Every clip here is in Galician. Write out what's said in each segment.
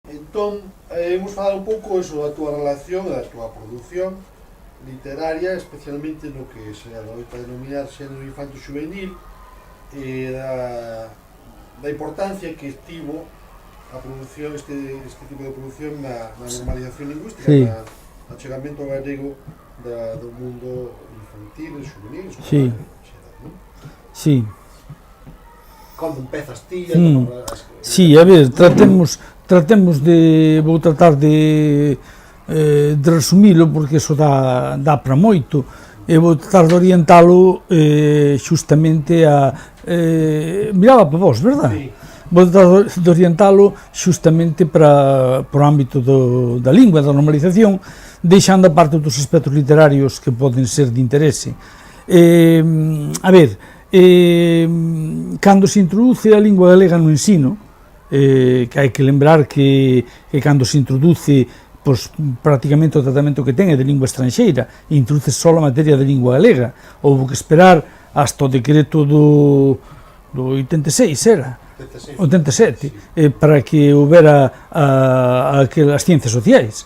Entón, imos falar un pouco sobre a túa relación e a túa produción literaria, especialmente no que se adoita denominar xénero infanto-xuvenil, e da importancia que tivo a produción, este tipo de produción na normalización lingüística, Sí. no achegamento galego do mundo infantil e xuvenil, Sí. non? Sí. Cando empezas ti? Sí, a ver, tratemos de, vou tratar de resumilo, porque iso dá para moito, e vou tratar de orientalo xustamente a... miraba para vos, verdad? Sí. Vou tratar de orientalo xustamente para o ámbito da lingua, da normalización, deixando a parte dos aspectos literarios que poden ser de interese. A ver, cando se introduce a lingua galega no ensino, que hai que lembrar que cando se introduce, pois, prácticamente o tratamento que ten é de lingua estranxeira, e introduce só a materia de lingua galega, houve que esperar hasta o decreto do 86, era? 87, para que houbera as ciencias sociais.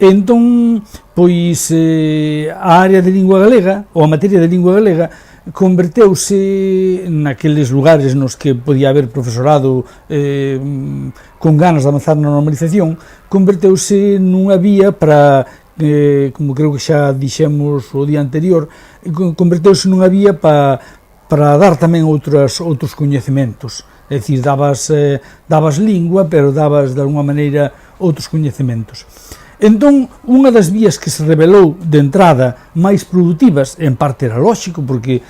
Entón, pois, a área de lingua galega, ou a materia de lingua galega, converteuse naqueles lugares nos que podía haber profesorado con ganas de avanzar na normalización, converteuse nunha vía para, como creo que xa dixemos o día anterior, converteuse nunha vía para dar tamén outros coñecementos. É dicir, dabas lingua, pero dabas de alguma maneira outros coñecementos. Entón, unha das vías que se revelou de entrada máis produtivas, en parte era lóxico, porque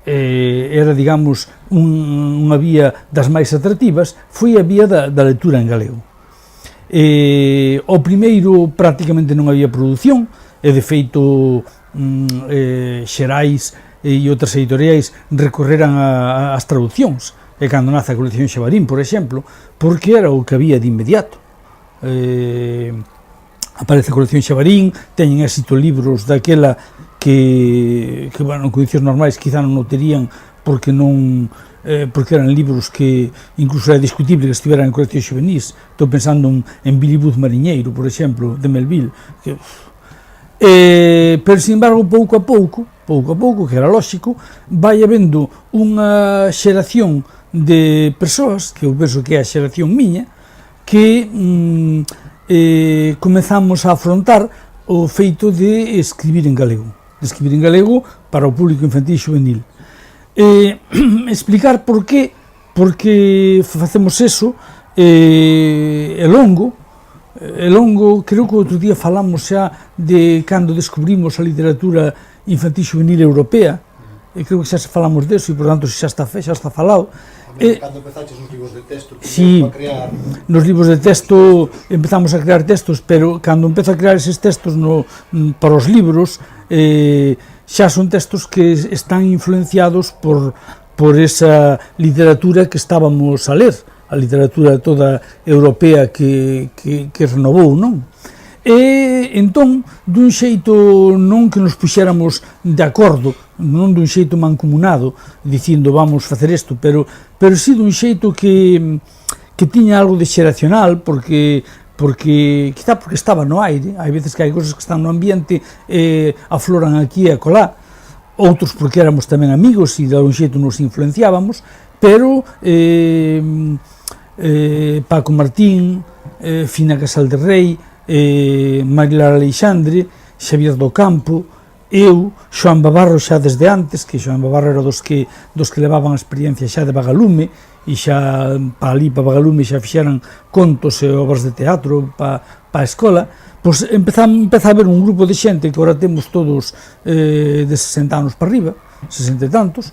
era, digamos, unha vía das máis atractivas, foi a vía da lectura en galego. O primeiro prácticamente non había produción, e de feito Xerais e outras editoriais recorreran ás traduccións, e cando nace a colección Xabarín, por exemplo, porque era o que había de inmediato. Aparece a colección Xabarín, teñen éxito libros daquela que bueno, en condicións normais quizá non o terían porque eran libros que incluso era discutible que estiveran en coleccións xuvenis. Estou pensando en Billy Booth Mariñeiro, por exemplo, de Melville, pero sin embargo pouco a pouco, que era lóxico, vai habendo unha xeración de persoas, que eu penso que é a xeración miña, que comezamos a afrontar o feito de escribir en galego para o público infantil e xuvenil. Explicar por qué, porque facemos eso, é longo, creo que outro día falamos xa de cando descubrimos a literatura infantil e xuvenil europea, e creo que xa falamos deso, e por tanto xa está falado. Cando empezaches os libros de texto, sí, a crear... Nos libros de texto empezamos a crear textos, pero cando empezo a crear eses textos para os libros, xa son textos que están influenciados por esa literatura que estábamos a ler, a literatura toda europea que renovou, non? E entón, dun xeito non que nos puxéramos de acordo, non dun xeito mancomunado, dicindo vamos facer isto, pero si dun xeito que tiña algo de xeracional, porque quizá porque estaba no aire, hai veces que hai cousas que están no ambiente e afloran aquí e acolá, outros porque éramos tamén amigos e de algún xeito nos influenciábamos, pero Paco Martín, Fina Casal de Rei, Marilar Aleixandre, Xavier do Campo, eu, Xoán Babarro xa desde antes, que Xoán Babarro era dos que levaban a experiencia xa de Bagalume, e xa para Bagalume xa fixeran contos e obras de teatro para a escola, pois empeza a haber un grupo de xente que agora temos todos de 60 anos para arriba, 60 e tantos,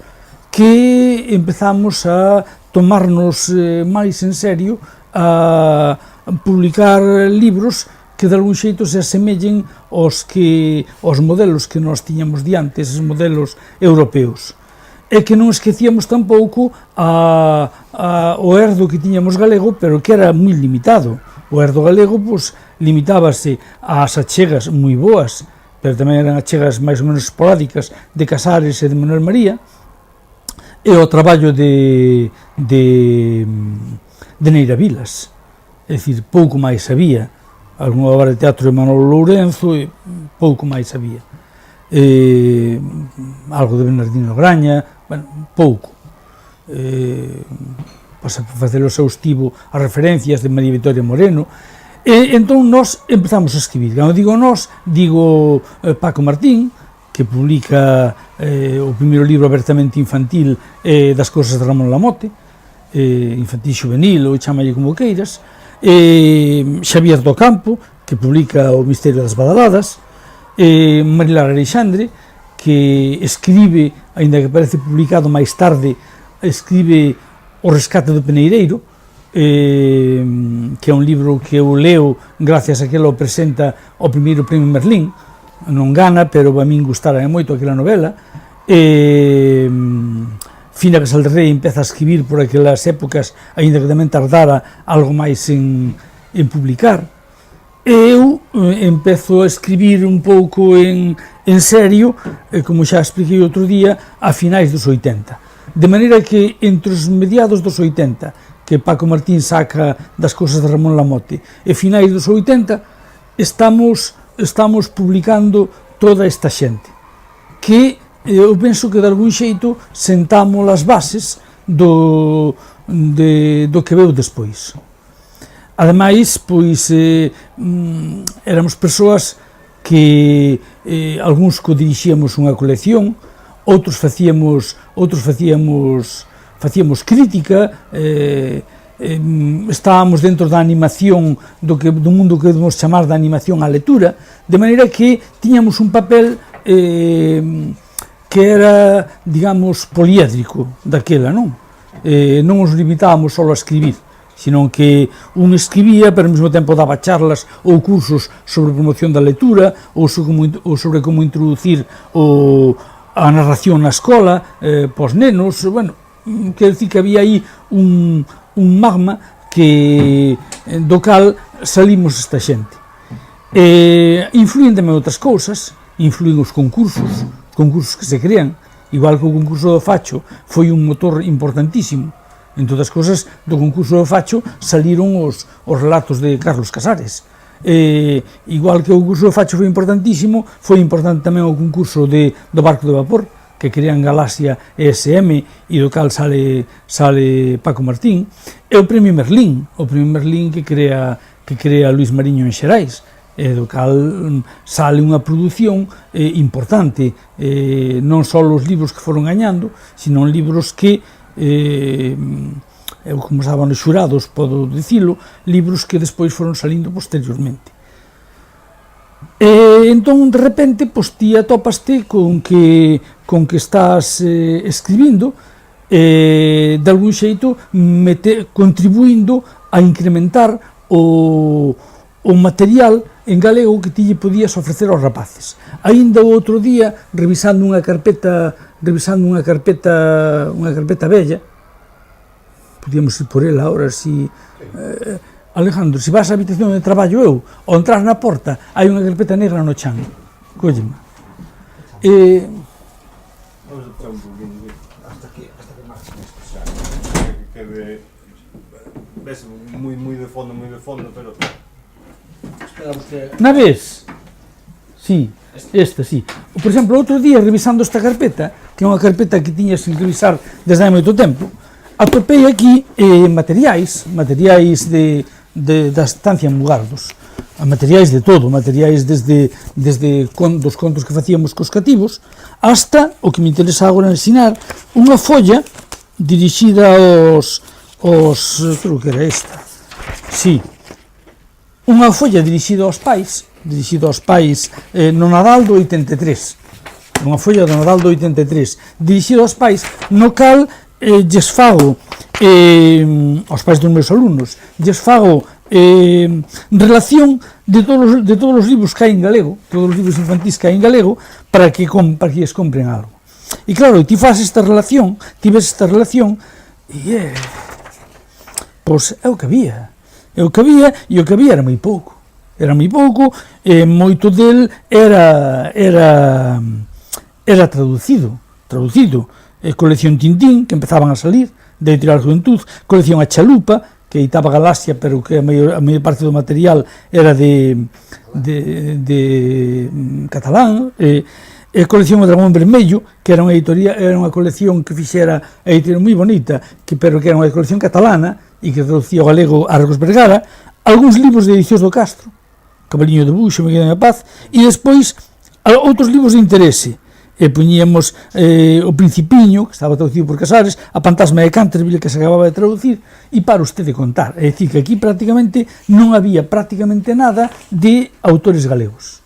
que empezamos a tomarnos máis en serio a publicar libros que de algún xeito se asemellen aos modelos que nós tiñamos diante, eses modelos europeos. E que non esquecíamos tampouco o herdo que tiñamos galego, pero que era moi limitado. O herdo galego, pois, limitábase ás achegas moi boas, pero tamén eran achegas máis ou menos esporádicas de Casares e de Manuel María, e o traballo de Neira Vilas. é dicir, pouco máis sabía, algunha obra de teatro de Manolo Lourenzo, e pouco máis sabía. Algo de Bernardino Graña, bueno, pouco. Para facer o exhaustivo as referencias de María Victoria Moreno, e entón nós empezamos a escribir. Cando digo nós, digo Paco Martín, que publica o primeiro libro abertamente infantil das cousas de Ramón Lamote, infantil xuvenil, ou chamalle como queiras, Xavier do Campo, que publica O misterio das badaladas, Marilar Alexandre, que escribe, aínda que parece publicado máis tarde, escribe O rescate do Peneireiro, que é un libro que eu leo gracias a que ela o presenta ao primeiro premio Merlín. Non gana, pero a min gustara moito aquela novela. Fina Casal de Rei empeza a escribir por aquelas épocas, aínda que tamén tardara algo máis en publicar. Eu empezo a escribir un pouco en serio, como xa expliquei outro día, a finais dos 80. De maneira que entre os mediados dos 80, que Paco Martín saca das cousas de Ramón Lamote, e finais dos 80, estamos publicando toda esta xente, que eu penso que de algún xeito sentamos as bases do que veu despois. Ademais, pois, éramos persoas que algúns co-dirixíamos unha colección, outros facíamos crítica, estábamos dentro da animación do mundo que podemos chamar da animación á lectura, de maneira que tiñamos un papel que era, digamos, poliédrico daquela, non? Non nos limitábamos só a escribir, sino que un escribía, pero ao mesmo tempo daba charlas ou cursos sobre promoción da lectura ou sobre como introducir a narración na escola, pos nenos, bueno, quero dicir que había aí un magma do cal salimos esta xente. Influyen tamén outras cousas, influyen os concursos que se crean, igual que o concurso do Facho foi un motor importantísimo. En todas as cousas do concurso do Facho saliron os relatos de Carlos Casares. Igual que o concurso do Facho foi importantísimo, foi importante tamén o concurso do barco de vapor, que crean Galaxia ESM, e do cal sale Paco Martín, e o premio Merlín que crea Luis Mariño en Xerais, do cal sale unha produción importante, non só os libros que foron gañando, sino libros que eu, como estaban os xurados, podo dicilo, libros que despois foron salindo posteriormente. Entón, de repente, pois ti atopaste con que estás escribindo, de algún xeito contribuindo a incrementar o material en galego que ti lle podías ofrecer aos rapaces. Aínda o outro día, revisando unha carpeta bella, podíamos ir por ela ahora, si Alejandro, se vas á habitación de traballo eu, ao entrar na porta hai unha carpeta negra no chan, cóllema. Vamos a un poquinho hasta que marchen estos xa, que ves moi de fondo, pero na vez? Sí, esta, sí. Por exemplo, outro día, revisando esta carpeta, que é unha carpeta que tiñas que revisar desde hai moito tempo, atopei aquí materiais da estancia en Mugardos, materiais de todo, materiais desde dos contos que facíamos cos cativos, hasta o que me interesa agora ensinar, unha folla dirixida aos creo que era esta, sí, unha folla dirixida aos pais no Nadal do 83, unha folla do Nadal do 83, dirixida aos pais, no cal lles fago aos pais dos meus alumnos, lles fago relación de todos os libros que hai en galego, todos os libros infantis que hai en galego, para que lles compren algo. E claro, ti faz esta relación, e pois é o que había, e o que había era moi pouco, moito del era traducido, colección Tintín, que empezaban a salir, de Editorial Juventud, colección A Chalupa, que editaba Galaxia, pero que a maior parte do material era de catalán, e a colección O Dragón Vermello, que era unha colección que fixera a editorial moi bonita, pero que era unha colección catalana e que traducía ao galego Argos Vergara, algúns libros de Edicións do Castro, Cabaliño de Buxo, Miguel de Paz, e despois outros libros de interese. E poñíamos O Principiño, que estaba traducido por Casares, A Fantasma de Canterville, que se acababa de traducir, e para usted de contar. É dicir, que aquí prácticamente non había prácticamente nada de autores galegos.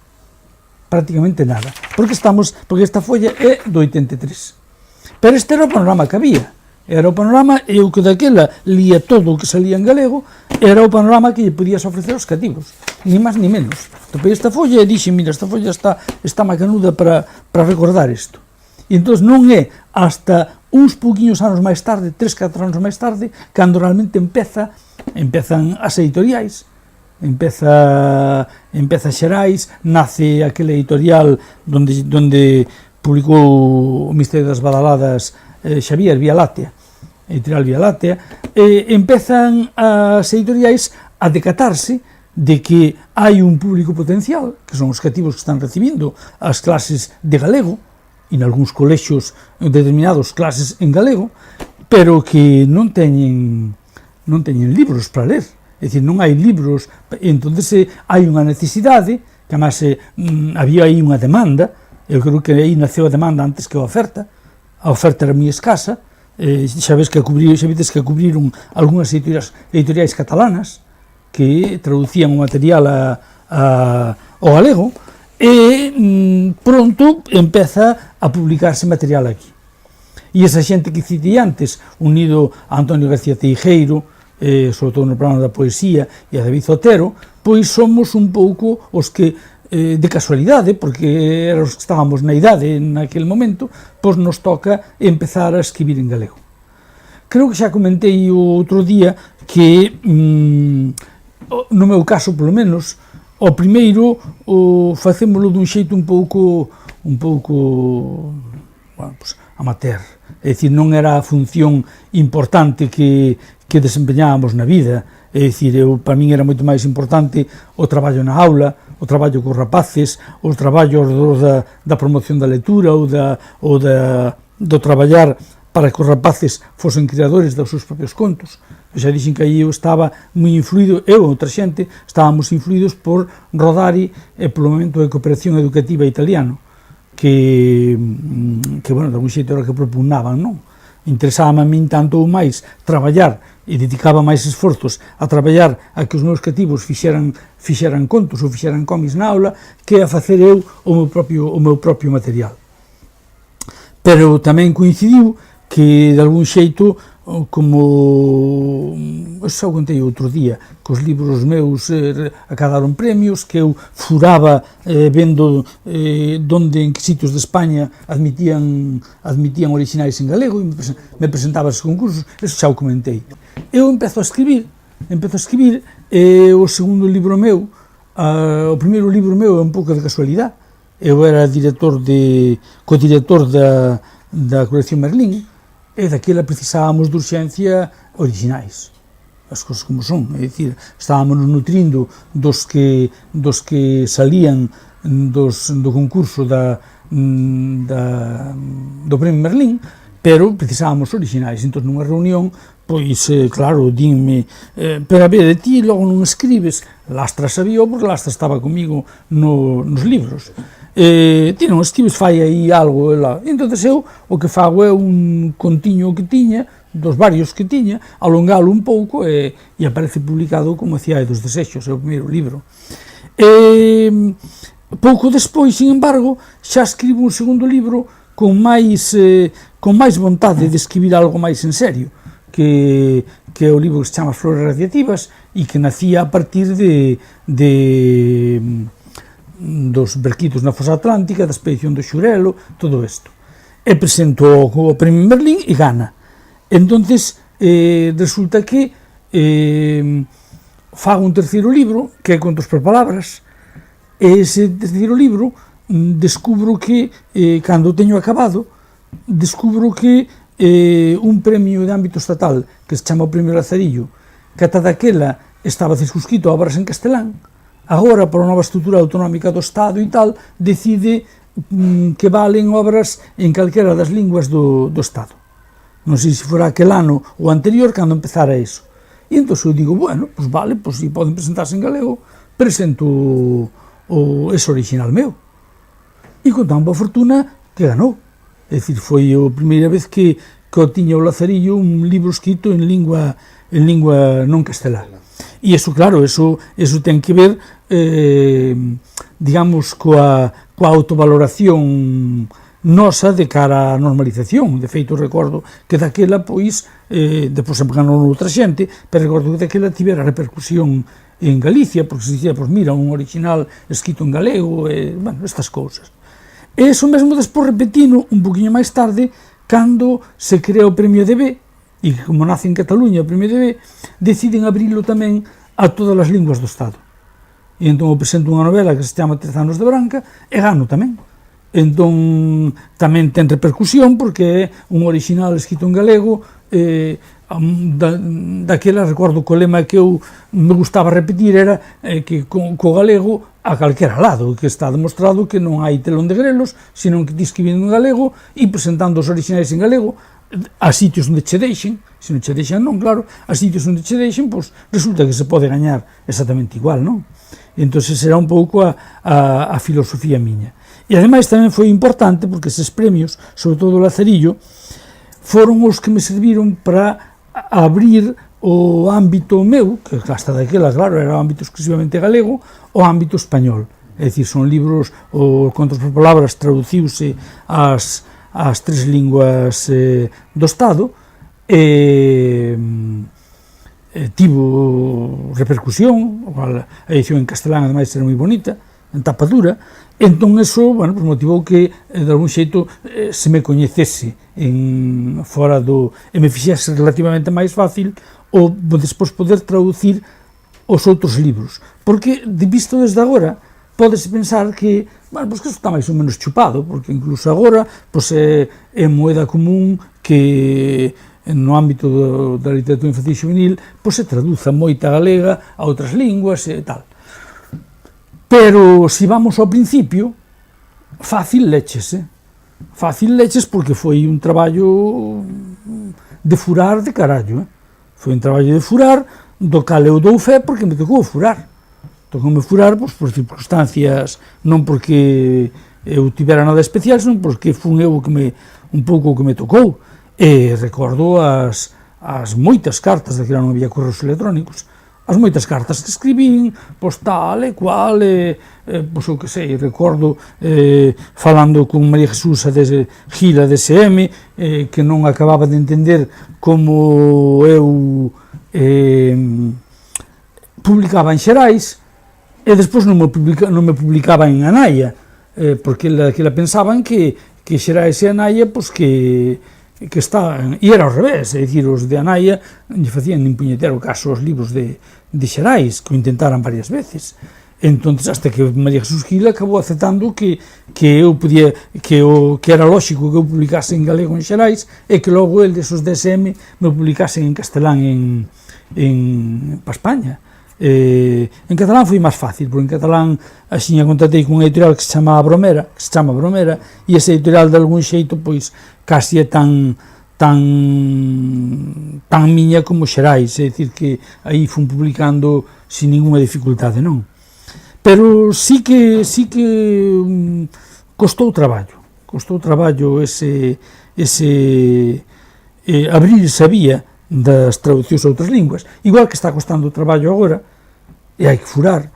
Prácticamente nada. Porque esta folla é do 83. Pero este era o panorama que había. Era o panorama, e eu que daquela lía todo o que salía en galego, era o panorama que lle podías ofrecer aos cativos, ni máis ni menos. Topei esta folla e dixen, mira, esta folla está macanuda para recordar isto. E entón non é hasta uns pouquiños anos máis tarde, 3-4 anos máis tarde, cando realmente empezan as editoriais, empeza Xerais, nace aquela editorial donde publicou O Misterio das Badaladas Xavier, Vía Láctea, editorial Vía Láctea, e empezan as editoriais a decatarse de que hai un público potencial, que son os cativos que están recibindo as clases de galego, e en algúns colexios determinados clases en galego, pero que non teñen libros para ler. É dicir, non hai libros, entón hai unha necesidade, que además había aí unha demanda, eu creo que aí naceu a demanda antes que a oferta era moi escasa, xa vedes que cubriron algunhas editoriais catalanas que traducían o material ao galego, e pronto empeza a publicarse material aquí. E esa xente que citei antes, unido a Antonio García Teijeiro, sobre todo no plano da poesía, e a David Zotero, pois somos un pouco os que de casualidade, porque eran os que estábamos na idade naquele momento, pois nos toca empezar a escribir en galego. Creo que xa comentei o outro día que, no meu caso, polo menos, o primeiro facémolo dun xeito un pouco amateur, é dicir, non era a función importante que desempeñábamos na vida, é dicir, para min era moito máis importante o traballo na aula, o traballo cos rapaces, os traballos da promoción da lectura ou do traballar para que os rapaces fosen creadores dos seus propios contos. Eu xa dixen que aí eu estaba moi influído, eu e outra xente, estábamos influídos por Rodari e polo momento de Cooperación Educativa Italiano, que bueno, de algún xeito era o que propugnaban, non? Interesábame a min tanto ou máis traballar e dedicaba máis esforzos a traballar a que os meus cativos fixeran contos ou fixeran cómics na aula que a facer eu o meu propio material. Pero tamén coincidiu que de algún xeito, como xa o contei outro día, que os libros meus acadaron premios, que eu furaba vendo en que sitios de España admitían orixinais en galego e me presentaba esos concursos, eso xa o comentei. Eu empezo a escribir e o segundo libro meu, o primeiro libro meu é un pouco de casualidade. Eu era codirector da colección Merlín, e daquela precisábamos de urxencia orixinais, as cousas como son, é dicir, estábamos nutrindo dos que salían do concurso do Premio Merlín, pero precisábamos orixinais. Entón, nunha reunión, pois, claro, dinme, pero a ver, de ti logo non escribes. Lastra sabía, porque Lastra estaba comigo nos libros. Ti non escribes, fai aí algo. Entón, eu o que fago é un contiño que tiña, dos varios que tiña, alongalo un pouco e aparece publicado como A Cidade dos Desexos, é o primeiro libro. Pouco despois, sin embargo, xa escribo un segundo libro con máis vontade de escribir algo máis en serio, que é o libro que se chama Flores Radiativas e que nacía a partir dos berquitos na Fosa Atlántica, da expedición do Xurelo, todo isto. E presento o Premio Merlín e gana. Entonces, resulta que fago un terceiro libro, que é Contos por Palabras, e ese terceiro libro descubro que, cando o teño acabado, descubro que un premio de ámbito estatal, que se chama o Premio Lazarillo, que ata daquela estaba circunscrito a obras en castelán, agora, por a nova estrutura autonómica do Estado e tal, decide que valen obras en calquera das linguas do Estado. Non sei se fora aquel ano ou anterior cando empezara iso. E entón eu digo, bueno, pois vale, pois se poden presentarse en galego, presento ese original meu. E con tan boa fortuna que ganou. É dicir, foi a primeira vez que o tiña o Lazarillo un libro escrito en lingua non castelá. E iso, claro, eso ten que ver, digamos, coa autovaloración nosa de cara á normalización. De feito, recordo que daquela, pois, depois sempre ganou outra xente, pero recordo que daquela tivera repercusión en Galicia, porque se dicía, pois mira, un original escrito en galego, bueno, estas cousas. E iso mesmo despois repetino un poquinho máis tarde, cando se crea o Premio EDB, e como nace en Cataluña o Premio EDB, deciden abrilo tamén a todas as linguas do Estado. E entón eu presento unha novela que se chama 13 anos de Branca, e gano tamén. Entón tamén ten repercusión porque é un original escrito en galego. Daquela recordo que o lema que eu me gustaba repetir era que co galego a calquera lado, que está demostrado que non hai telón de grelos, senón que ti escribindo en galego e presentando os originais en galego a sitios onde che deixen, se non che deixan non, claro, a sitios onde che deixen, pois resulta que se pode gañar exactamente igual, non? Entón será un pouco a filosofía miña. E ademais tamén foi importante porque eses premios, sobre todo o Lazarillo, foron os que me serviron para abrir o ámbito meu, que hasta daquela, claro, era o ámbito exclusivamente galego, o ámbito español. É dicir, son libros, o Contos por Palabras traduciuse ás 3 linguas do Estado, e tivo repercusión, a edición en castelán ademais era moi bonita, en tapa dura. Entón, eso, bueno, pues motivou que, de algún xeito, se me coñecese fora e me fixese relativamente máis fácil o despois poder traducir os outros libros. Porque, de visto desde agora, pódese pensar que, bueno, pues que isto está máis ou menos chupado, porque incluso agora, pues é moeda común que no ámbito da literatura infantil juvenil, pues se traduza moita galega a outras linguas e tal. Pero, se vamos ao principio, fácil leches porque foi un traballo de furar de carallo, foi un traballo de furar, do cal eu dou fe porque me tocou furar. Tocoume furar, pois, por circunstancias, non porque eu tivera nada especial, senón porque fun eu un pouco o que me tocou. E recordo as moitas cartas, daquela non había correos electrónicos, as moitas cartas que escribín, pois tal e cual, pois eu que sei, recordo falando con María Jesús de Gila DSM, que non acababa de entender como eu publicaba en Xerais, e despois non me publicaba en Anaia, porque ela pensaban que Xerais e Anaia, pois que está, e era ao revés, é dicir, os de Anaia lle facían nin puñetero caso aos libros de Xerais, que o intentaran varias veces. Entón, hasta que María Jesús Gil acabou aceptando que eu podía, que era lógico que eu publicase en galego en Xerais, e que logo el desos DSM me publicasen en castelán para España. En catalán foi máis fácil, porque en catalán axiña contactei con unha editorial que se chama Bromera, e esa editorial de algún xeito pois casi é tan miña como Xerais, é dicir que aí fun publicando sin ninguna dificultade, non? Pero sí que costou traballo ese abrir esa vía das traducións a outras linguas, igual que está costando traballo agora, e hai que furar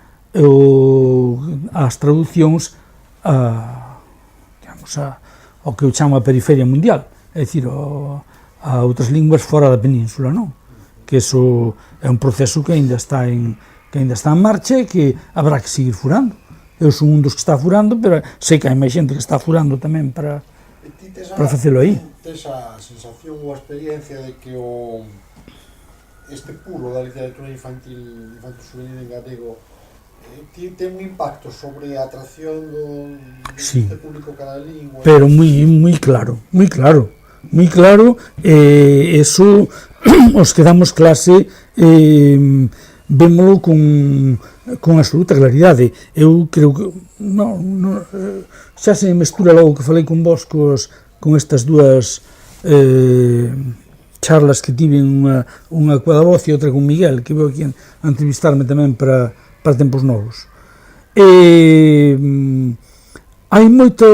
as traducións ao que eu chamo a periferia mundial, é dicir, a outras linguas fora da península, non? Que iso é un proceso que ainda está en marcha e que habrá que seguir furando. Eu son un dos que está furando, pero sei que hai máis xente que está furando tamén para facelo aí. Tes a sensación ou a experiencia de que este pulo da literatura infantil juvenil en galego ten un impacto sobre a atracción do público cada lingua? Pero moi claro, e eso os que damos clase vémolo con absoluta claridade. Eu creo que xa se mestura logo que falei con vos con estas dúas charlas que tive, unha coa da voz e outra con Miguel, que veo aquí a entrevistarme tamén para Tempos Novos. Hai moito,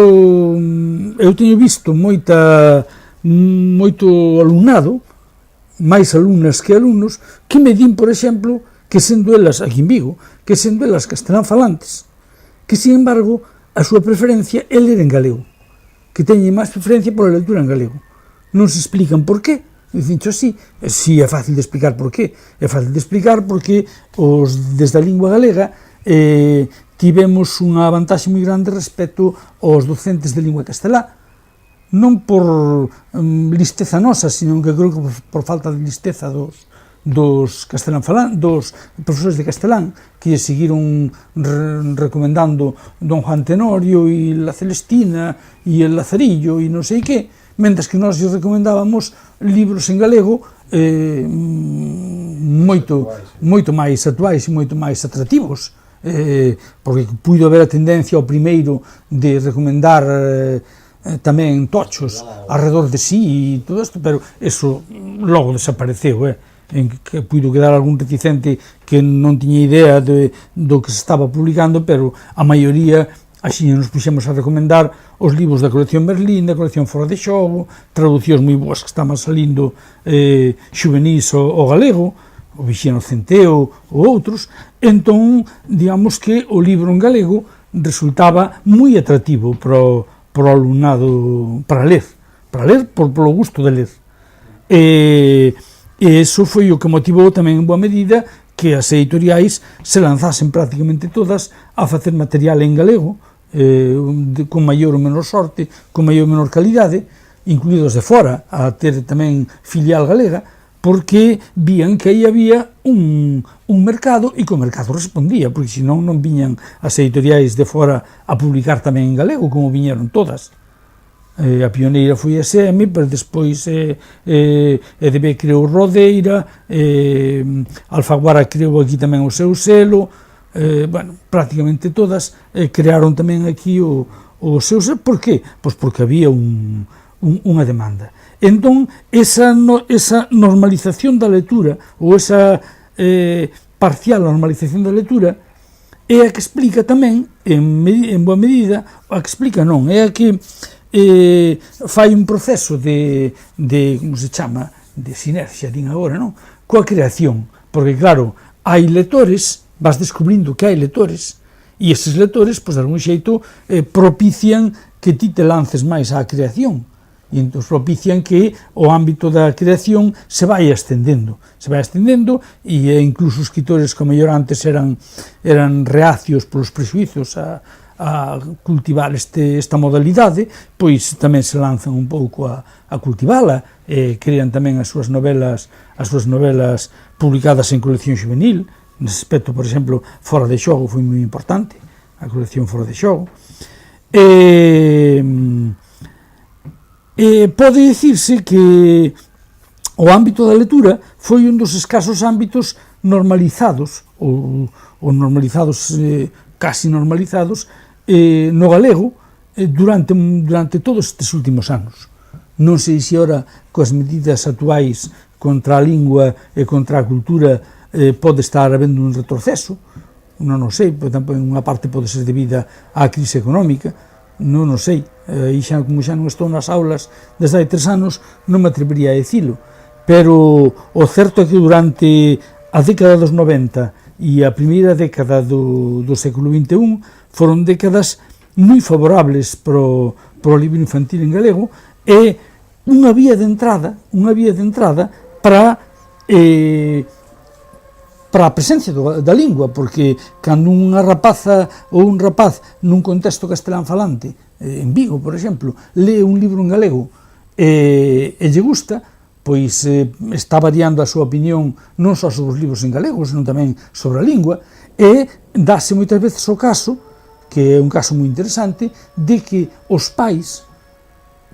eu teño visto moito alumnado, máis alumnas que alumnos, que me din, por exemplo, que sendo elas, aquí en Vigo, que sendo elas castelán falantes, que, sin embargo, a súa preferencia é ler en galego, que teñen máis preferencia pola lectura en galego. Non se explican por qué. Dicen así, si é fácil de explicar por qué. É fácil de explicar porque desde a lingua galega tivemos unha vantaxe moi grande respecto aos docentes de lingua castelá. Non por listeza nosa, sino que creo que por falta de listeza dos profesores de castelán, que seguiron recomendando Don Juan Tenorio e la Celestina e el Lazarillo e non sei que, mentres que nós lles recomendábamos libros en galego moito máis actuais e moito máis atractivos, porque puido haber a tendencia ao primeiro de recomendar tamén tochos alrededor de sí e todo isto, pero eso logo desapareceu, en que puido quedar algún reticente que non tiña idea do que se estaba publicando, pero a maioría así nos puxemos a recomendar os libros da colección Merlín, da colección Fora de Xogo, traducións moi boas que estaban salindo xuvenís ao galego, o Vixía no Centeo ou outros. Entón, digamos que o libro en galego resultaba moi atractivo para o alumnado para ler polo gusto de ler. E iso foi o que motivou tamén en boa medida que as editoriais se lanzasen prácticamente todas a facer material en galego, con maior ou menor sorte, con maior ou menor calidade, incluídos de fora, a ter tamén filial galega, porque vían que aí había un mercado e que o mercado respondía, porque senón non viñan as editoriais de fora a publicar tamén en galego, como viñeron todas. A pioneira foi a SM, pero despois EDB creou Rodeira, Alfaguara creou aquí tamén o seu selo, prácticamente todas crearon tamén aquí o seu selo. Por qué? Pois porque había unha demanda. Entón, esa normalización da lectura, ou esa parcial normalización da lectura, é a que explica tamén, en boa medida, a que explica non, é a que fai un proceso de como se chama, de sinerxia, din agora, non? Coa creación, porque claro, hai lectores, vas descubrindo que hai lectores, e esses lectores, pois, de algún xeito, propician que ti te lances máis á creación, e entón propician que o ámbito da creación se vai extendendo, e incluso os escritores que mellor antes eran reacios polos prejuízos a cultivar esta modalidade, pois tamén se lanzan un pouco a cultivala, crean tamén as súas novelas publicadas en colección juvenil. Nese aspecto, por exemplo, Fora de Xogo foi moi importante, a colección Fora de Xogo. Pode dicirse que o ámbito da lectura foi un dos escasos ámbitos normalizados, ou normalizados, casi normalizados, no galego durante todos estes últimos anos. Non sei se ora, coas medidas actuais contra a lingua e contra a cultura, pode estar habendo un retroceso, non o sei, por exemplo, en unha parte pode ser debida á crise económica, non o sei, como xa non estou nas aulas desde hai 3 anos, non me atrevería a dicilo, pero o certo é que durante a década dos 90 e a primeira década do século XXI foron décadas moi favorables pro libro infantil en galego, e unha vía de entrada para a presencia da lingua, porque cando unha rapaza ou un rapaz nun contexto castelán falante, en Vigo, por exemplo, lee un libro en galego e lle gusta, pois está variando a súa opinión non só sobre os libros en galego, senón tamén sobre a lingua, e dáse moitas veces o caso, que é un caso moi interesante, de que os pais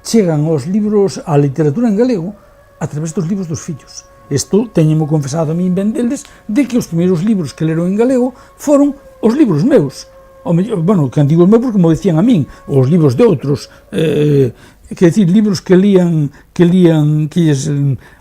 chegan os libros, a literatura en galego, a través dos libros dos fillos. Isto teñemo confesado a min ben deles, de que os primeiros libros que leron en galego foron os libros meus. Bueno, que antigos meus, porque me dicían a min, os libros de outros, que decir, libros que lles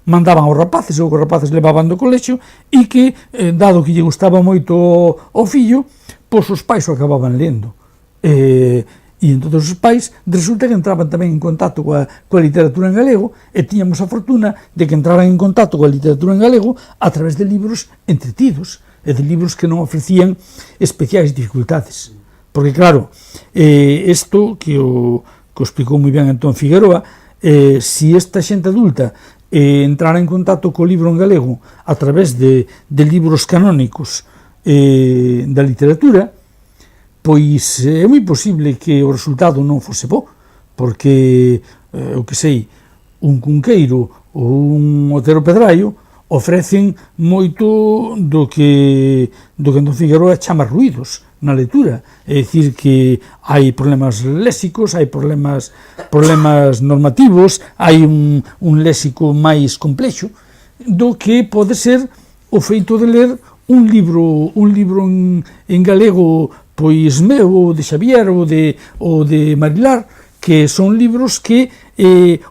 mandaban aos rapaces, ou que os rapaces levaban do colexio, e que, dado que lle gustaba moito o fillo, pois os pais o acababan lendo. E entón os pais resulta que entraban tamén en contacto coa literatura en galego, e tiñamos a fortuna de que entraran en contacto coa literatura en galego a través de libros entretidos, e de libros que non ofrecían especiais dificultades. Porque claro, isto que o explicou moi ben Antón Figueroa, se esta xente adulta entrara en contacto co libro en galego a través de libros canónicos da literatura, pois é moi posible que o resultado non fose bo, porque, o que sei, un Cunqueiro ou un Otero Pedraio ofrecen moito do que Antón Figueroa chama ruídos na lectura, é dicir que hai problemas léxicos, hai problemas normativos, hai un léxico máis complexo do que pode ser o feito de ler un libro en galego, pois meu, ou de Xavier, ou de Marilar, que son libros que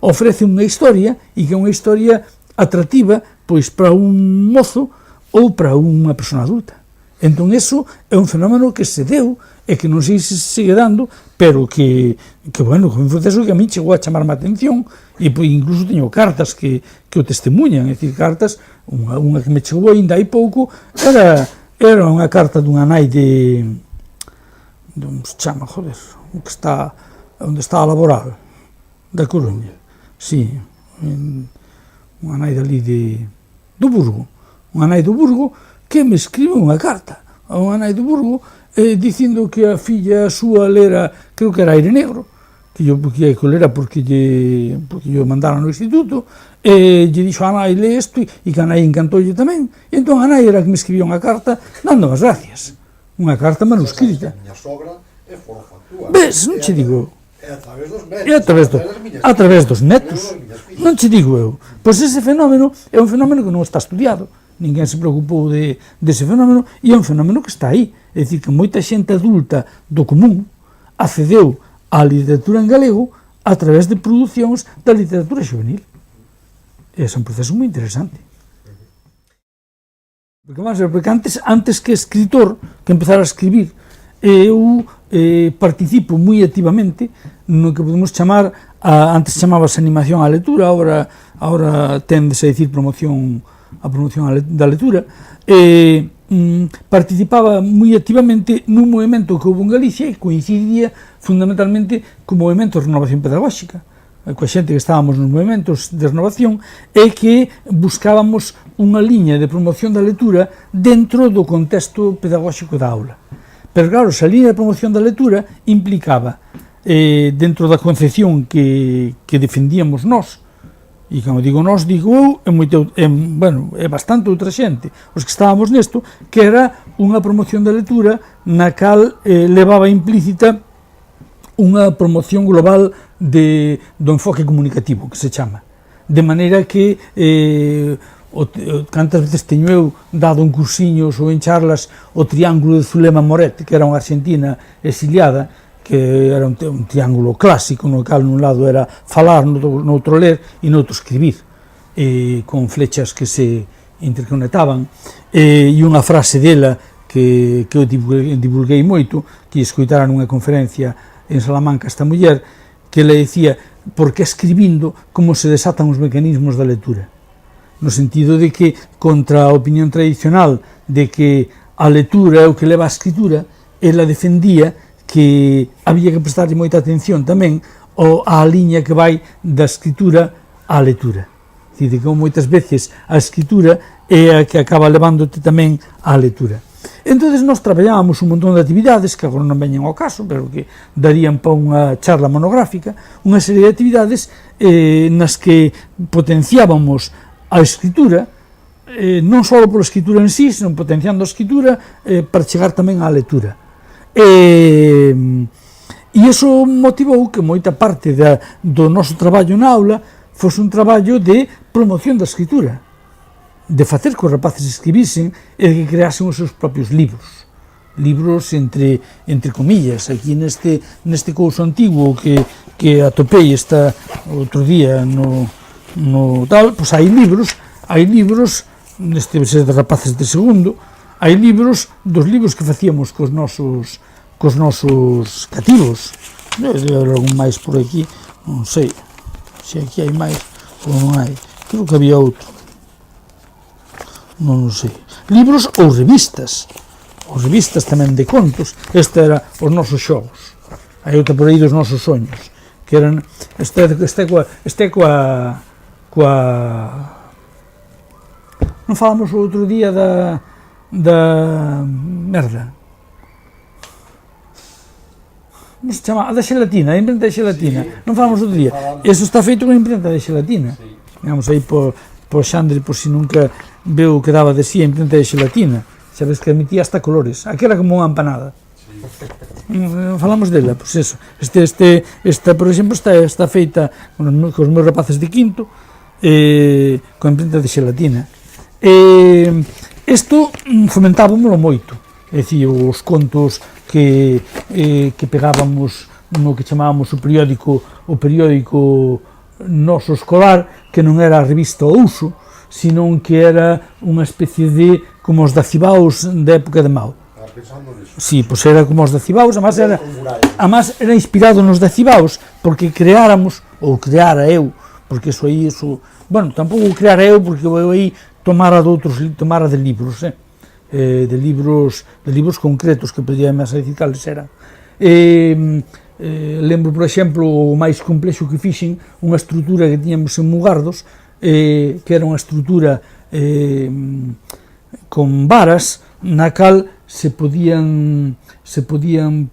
ofrecen unha historia, e que é unha historia atractiva, pois para un mozo ou para unha persona adulta. Entón, eso é un fenómeno que se deu, e que non sei se sigue dando, pero que bueno, que un proceso que a mí chegou a chamarme a atención, e pois incluso teño cartas que o testemunhan, é dicir, cartas, unha que me chegou ainda hai pouco, era unha carta dunha nai onde está a laboral, da Coruña, sí, unha nai dali do Burgo, unha nai do Burgo que me escribe unha carta a unha nai do Burgo dicindo que a filla súa lera, creo que era Aire Negro, que yo lera porque yo mandara no instituto, e lle dixo a nai, le isto, e que a nai encantoulle tamén, e entón a nai era que me escribía unha carta dando as gracias, unha carta manuscrita. Ves, non che digo, é a través dos netos, non che digo eu. Pois ese fenómeno é un fenómeno que non está estudiado, ninguén se preocupou dese fenómeno, e é un fenómeno que está aí, é dicir, que moita xente adulta do común accedeu á literatura en galego a través de producións da literatura xuvenil. É un proceso moi interesante. Porque antes que escritor, que empezara a escribir, eu participo moi activamente no que podemos chamar, antes chamábase animación á lectura, agora tendese a dicir promoción da lectura, participaba moi activamente nun movimento que houve en Galicia e coincidía fundamentalmente co movimento de renovación pedagóxica, coa xente que estábamos nos movimentos de renovación, e que buscábamos unha liña de promoción da lectura dentro do contexto pedagóxico da aula. Pero claro, esa liña de promoción da lectura implicaba, dentro da concepción que defendíamos nós, e como digo nós, digo eu, é bastante outra xente, os que estábamos nesto, que era unha promoción da lectura na cal levaba implícita unha promoción global do enfoque comunicativo, que se chama. De maneira que, cantas veces teño eu dado en cursiños ou en charlas o triángulo de Zulema Moret, que era unha argentina exiliada, que era un triángulo clásico, no cal nun lado era falar, no outro ler e no outro escribir, con flechas que se interconectaban, e unha frase dela que eu divulguei moito, que escoitara nunha conferencia en Salamanca esta muller, que le decía, porque escribindo como se desatan os mecanismos da lectura, no sentido de que, contra a opinión tradicional de que a lectura é o que leva a escritura, ela defendía que había que prestarlle moita atención tamén á liña que vai da escritura á lectura. Dicir, que moitas veces a escritura é a que acaba levándote tamén á lectura. Entón, nós traballábamos un montón de actividades, que agora non veñen ao caso, pero que darían para unha charla monográfica, unha serie de actividades nas que potenciábamos a escritura, non só pola escritura en sí, senón potenciando a escritura para chegar tamén á lectura. E iso motivou que moita parte do noso traballo na aula fose un traballo de promoción da escritura, de facer que os rapaces escribisen e que creasen os seus propios libros entre comillas. Aquí neste couso antigo que atopei outro día no tal, pois hai libros neste ser de rapaces de segundo, hai libros dos libros que facíamos cos nosos cativos. Debe haber algún máis por aquí, non sei se aquí hai máis ou non hai, creo que había outro, non sei. Libros ou revistas tamén de contos. Este era os nosos xogos. Hai outra por aí dos nosos soños, que eran coa non falamos o outro día da merda, como se chama? A da xelatina, a imprenta de xelatina. Non falamos outro día. Eso está feito con a imprenta de xelatina. Vamos aí por Xandre, por si nunca veu o que daba de si a imprenta de xelatina. Sabes que emitía hasta colores. Aquí era como unha empanada. Falamos dela, pois eso. Esta, por exemplo, está feita cos meus rapaces de quinto, con imprenta de xelatina. Isto fomentábamoslo moito. É dicir, os contos que pegábamos no que chamábamos o periódico noso escolar, que non era a revista O Uso, senón que era unha especie de como os dacibaos da época de Mao. Sí, pois era como os dacibaos, además era inspirado nos dacibaos, porque creara eu, porque bueno, tampouco creara eu, porque eu aí tomara de libros, de libros concretos que podía máis dicir cales eran. Lembro, por exemplo, o máis complexo que fixen, unha estrutura que tiñamos en Mugardos, que era unha estrutura con varas, na cal se podían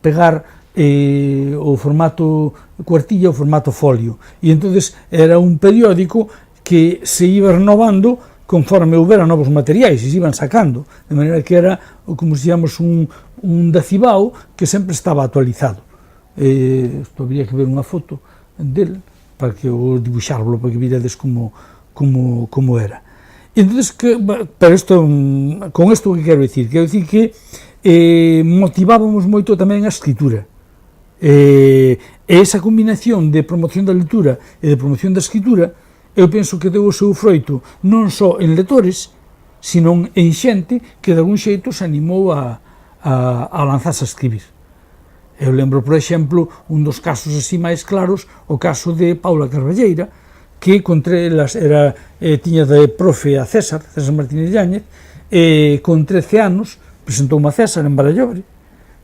pegar o formato cuartilla, o formato folio, e entonces era un periódico que se iba renovando conforme houbera novos materiais e se iban sacando, de maneira que era, como se digamos, un dacibao que sempre estaba actualizado. Habría que ver unha foto del para que o dibuixarlo, para que virades como era. Entonces, con isto que quero dicir? Quero dicir que motivábamos moito tamén a escritura. E esa combinación de promoción da lectura e de promoción da escritura, eu penso que deu o seu froito non só en lectores, sino en xente que de algún xeito se animou a lanzarse a escribir. Eu lembro, por exemplo, un dos casos así máis claros, o caso de Paula Carballeira, que tiña de profe a César Martínez Yáñez, e con 13 anos presentou a César en Barallobre,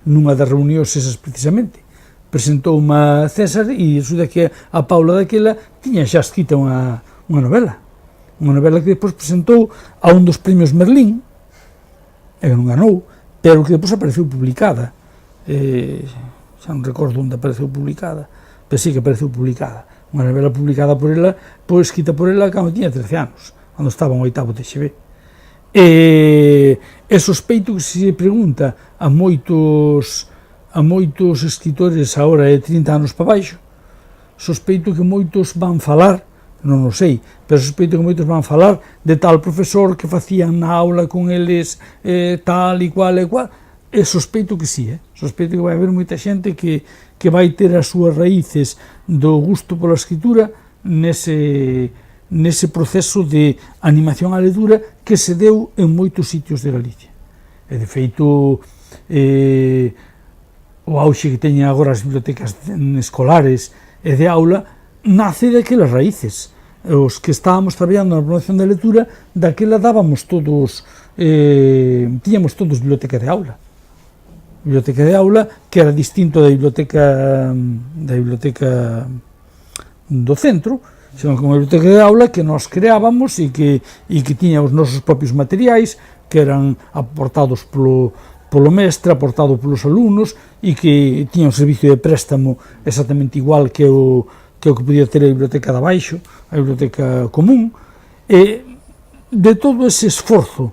nunha das reunións esas precisamente. Presentou a César e resulta que a Paula daquela tiña xa escrita unha novela que depois presentou a un dos premios Merlín, e que non ganou, pero que depois apareceu publicada. Xa non recordo onde apareceu publicada, pero sí que apareceu publicada. Unha novela publicada por ela, escrita por ela cando tiña 13 anos, cando estaba en 8º TXB. E sospeito que se pregunta a moitos escritores agora de 30 anos para baixo, sospeito que moitos van falar, non o sei, pero sospeito que moitos van falar de tal profesor que facían na aula con eles tal e cual, e sospeito que sí, sospeito que vai haber moita xente que vai ter as súas raíces do gusto pola escritura nese proceso de animación á lectura que se deu en moitos sitios de Galicia. E de feito, o auxe que teñen agora as bibliotecas escolares e de aula nace daquelas raíces. Os que estábamos traballando na promoción da lectura, daquela dábamos todos, tiñamos todos biblioteca de aula. Biblioteca de aula que era distinto da biblioteca do centro, senón que unha biblioteca de aula que nós creábamos e que tiña os nosos propios materiais que eran aportados polo mestre, aportado polos alumnos e que tiña un servicio de préstamo exactamente igual que o que podía ter a biblioteca de abaixo, a biblioteca común, e de todo ese esforzo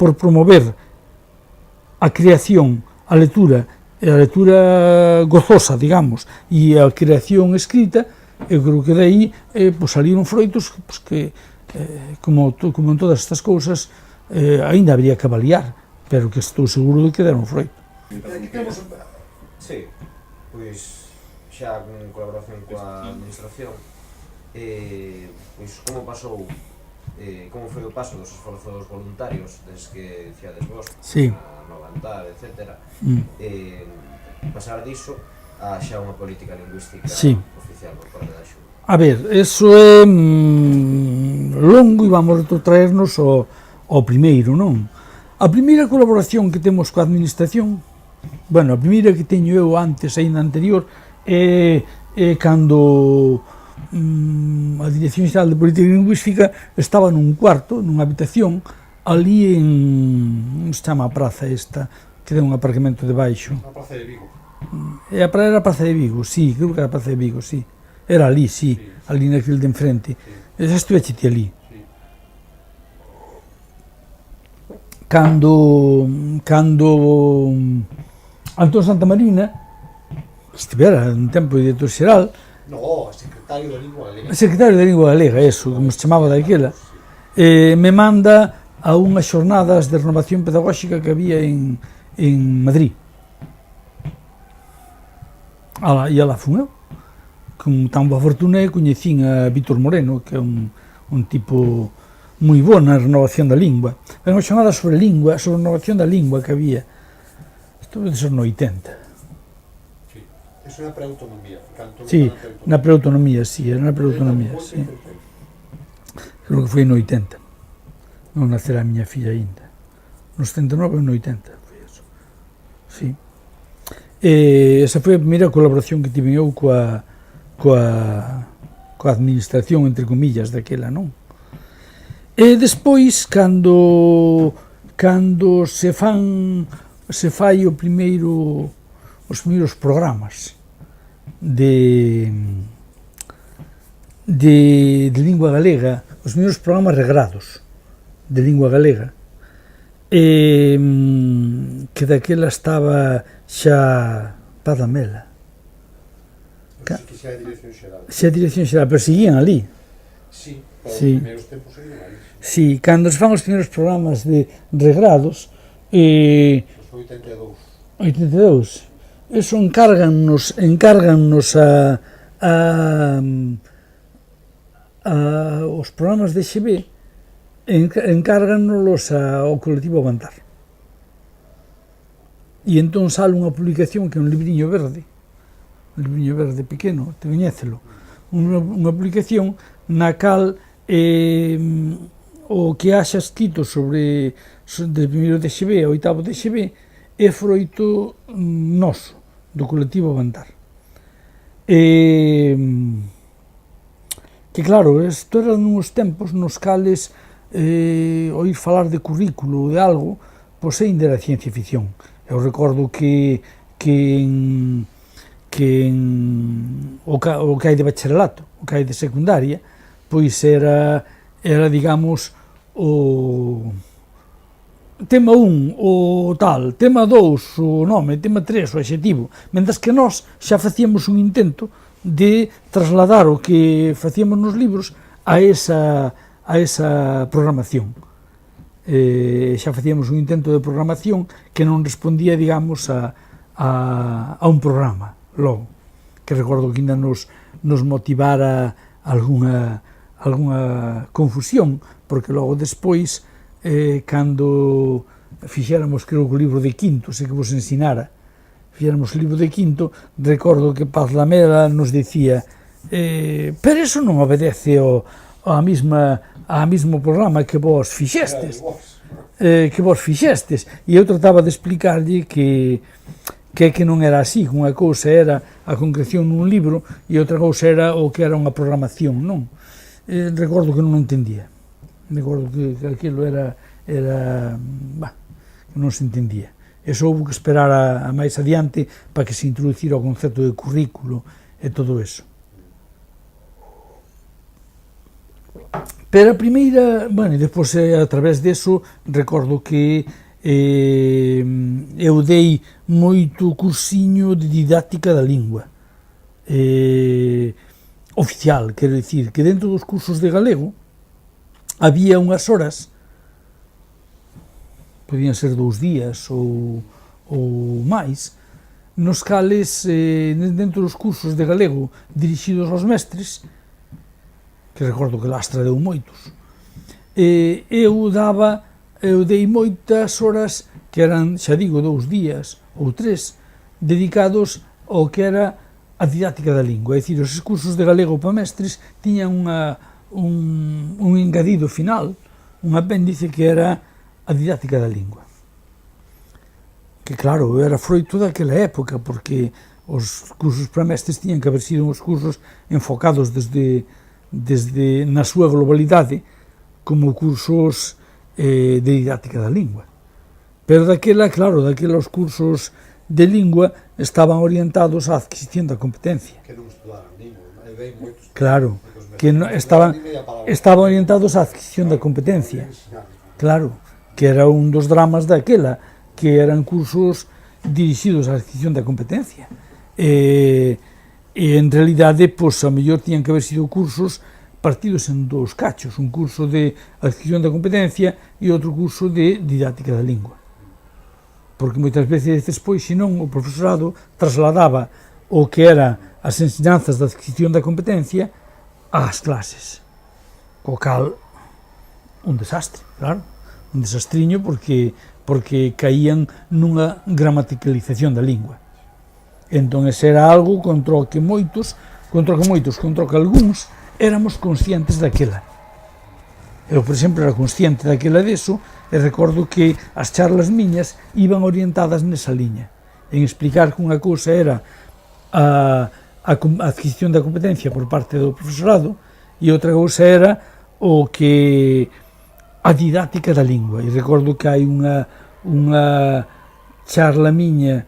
por promover a creación, a lectura a lectura gozosa, digamos, e a creación escrita, eu creo que dai pois salíron froitos pois, que como en todas estas cousas aínda habría que avaliar, pero que estou seguro de que deron froito. Aquí temos... Sí, pois xa con colaboración coa administración, pois como pasou, como foi o paso dos esforzos voluntarios desde que dicíades vos, Sí. a Novantar, etc. Pasar diso a xa unha política lingüística Sí. oficial por parte da Xunta. A ver, eso é longo e vamos retrotraernos ao primeiro, non? A primeira colaboración que temos coa administración, bueno, a primeira que teño eu antes, aínda anterior, é cando a Dirección Xeral de Política Lingüística estaba nun cuarto, nunha habitación, ali en, se chama a praza esta, que ten un aparcamento debaixo. Na Praza de Vigo. Era a Praza de Vigo, sí, creo que era a Praza de Vigo, sí. Era ali, sí, ali naquele de enfrente. Xa estuvechete ali. Cando Antón Santamarina estivera un tempo de director xeral, No, secretario da Lingua Galega. secretario da Lingua Galega, eso, como se chamaba daquela, me manda a unhas xornadas de renovación pedagóxica que había en Madrid. E alá fun eu. Con tan boa fortuna coñecín a Víctor Moreno, que é un tipo moi bo na renovación da lingua. Era unha xornada sobre lingua, sobre renovación da lingua que había. Isto debe ser no 80. Sí. Eso é na preautonomía. Sí, na preautonomía, sí, era na preautonomía, sí. Creo que foi no 80. Non nacerá a miña filla aínda. No 79 ou no 80, foi eso. Sí. Esa foi a primeira colaboración que tive eu coa administración, entre comillas, daquela, non? E despois, cando se fai os primeiros programas de lingua galega, os primeiros programas regrados de lingua galega, que daquela estaba xa Padamela. Que xa é a Dirección Xeral. Xa a Dirección Xeral, pero seguían ali. Sí, para Sí. os primeiros tempos seguían ali. Sí, cando se fan os primeiros programas de regrados, Os 82. eso encárgannos os programas de XB, encárgannos ao colectivo Avantar. E entón sale unha publicación que é un libriño verde pequeno, te coñécelo, unha publicación na cal o que haxa escrito sobre de primeiro de XB a oitavo de XB é froito noso, do colectivo Avantar. Que claro, isto eran uns tempos nos cales oír falar de currículo ou de algo, pois ainda era ciencia ficción. Eu recordo que o que hai de bacharelato, o que hai de secundaria, pois era digamos, o tema 1, o tal, tema 2, o nome, tema 3, o adxetivo, mentres que nós xa facíamos un intento de trasladar o que facíamos nos libros a esa programación. Xa facíamos un intento de programación que non respondía, digamos, a un programa, logo, que recordo que ainda nos motivara algunha confusión, porque logo despois, cando fixéramos, creo que o libro de quinto, sei que vos ensinara, fixéramos o libro de quinto, recordo que Paz Lamela nos dicía pero eso non obedece ao mismo programa que vos fixestes, e eu trataba de explicarlle que non era así, unha cousa era a concreción nun libro e outra cousa era o que era unha programación, non? Recordo que non entendía, recordo que aquilo era que non se entendía. Eso houve que esperar a máis adiante para que se introducira o concepto de currículo e todo eso. Pero a primeira, bueno, e depois a través deso recordo que eu dei moito cursiño de didáctica da lingua oficial, quero dicir que dentro dos cursos de galego había unhas horas, podían ser 2 días ou máis, nos cales dentro dos cursos de galego dirixidos aos mestres, que recordo que Lastra deu moitos, eu dei moitas horas que eran, xa digo, 2 días ou 3 dedicados ao que era a didáctica da lingua, é dicir, os cursos de galego para mestres tiñan un engadido final, un apéndice que era a didáctica da lingua. Que claro, era froito daquela época, porque os cursos para mestres tiñan que haber sido uns cursos enfocados desde na súa globalidade como cursos de didáctica da lingua. Pero daquela, claro, os cursos de lingua estaban orientados á adquisición da competencia. Que non estudaran lingua, eu dei moitos. Claro, que estaban orientados á adquisición da competencia. Claro, que era un dos dramas daquela, que eran cursos dirixidos á adquisición da competencia. E en realidade, pois, a mellor tiñan que haber sido cursos partidos en 2 cachos, un curso de adquisición da competencia e outro curso de didáctica da lingua. Porque moitas veces despois, senón, o profesorado trasladaba o que era as ensinanzas da adquisición da competencia ás clases. O cal, un desastre, claro, un desastriño porque caían nunha gramaticalización da lingua. Entón, ese era algo contra o que algúns éramos conscientes daquela. Eu, por exemplo, era consciente daquela deso e recordo que as charlas miñas iban orientadas nesa liña, en explicar que unha cousa era a adquisición da competencia por parte do profesorado e outra cousa era o que a didáctica da lingua. E recordo que hai unha charla miña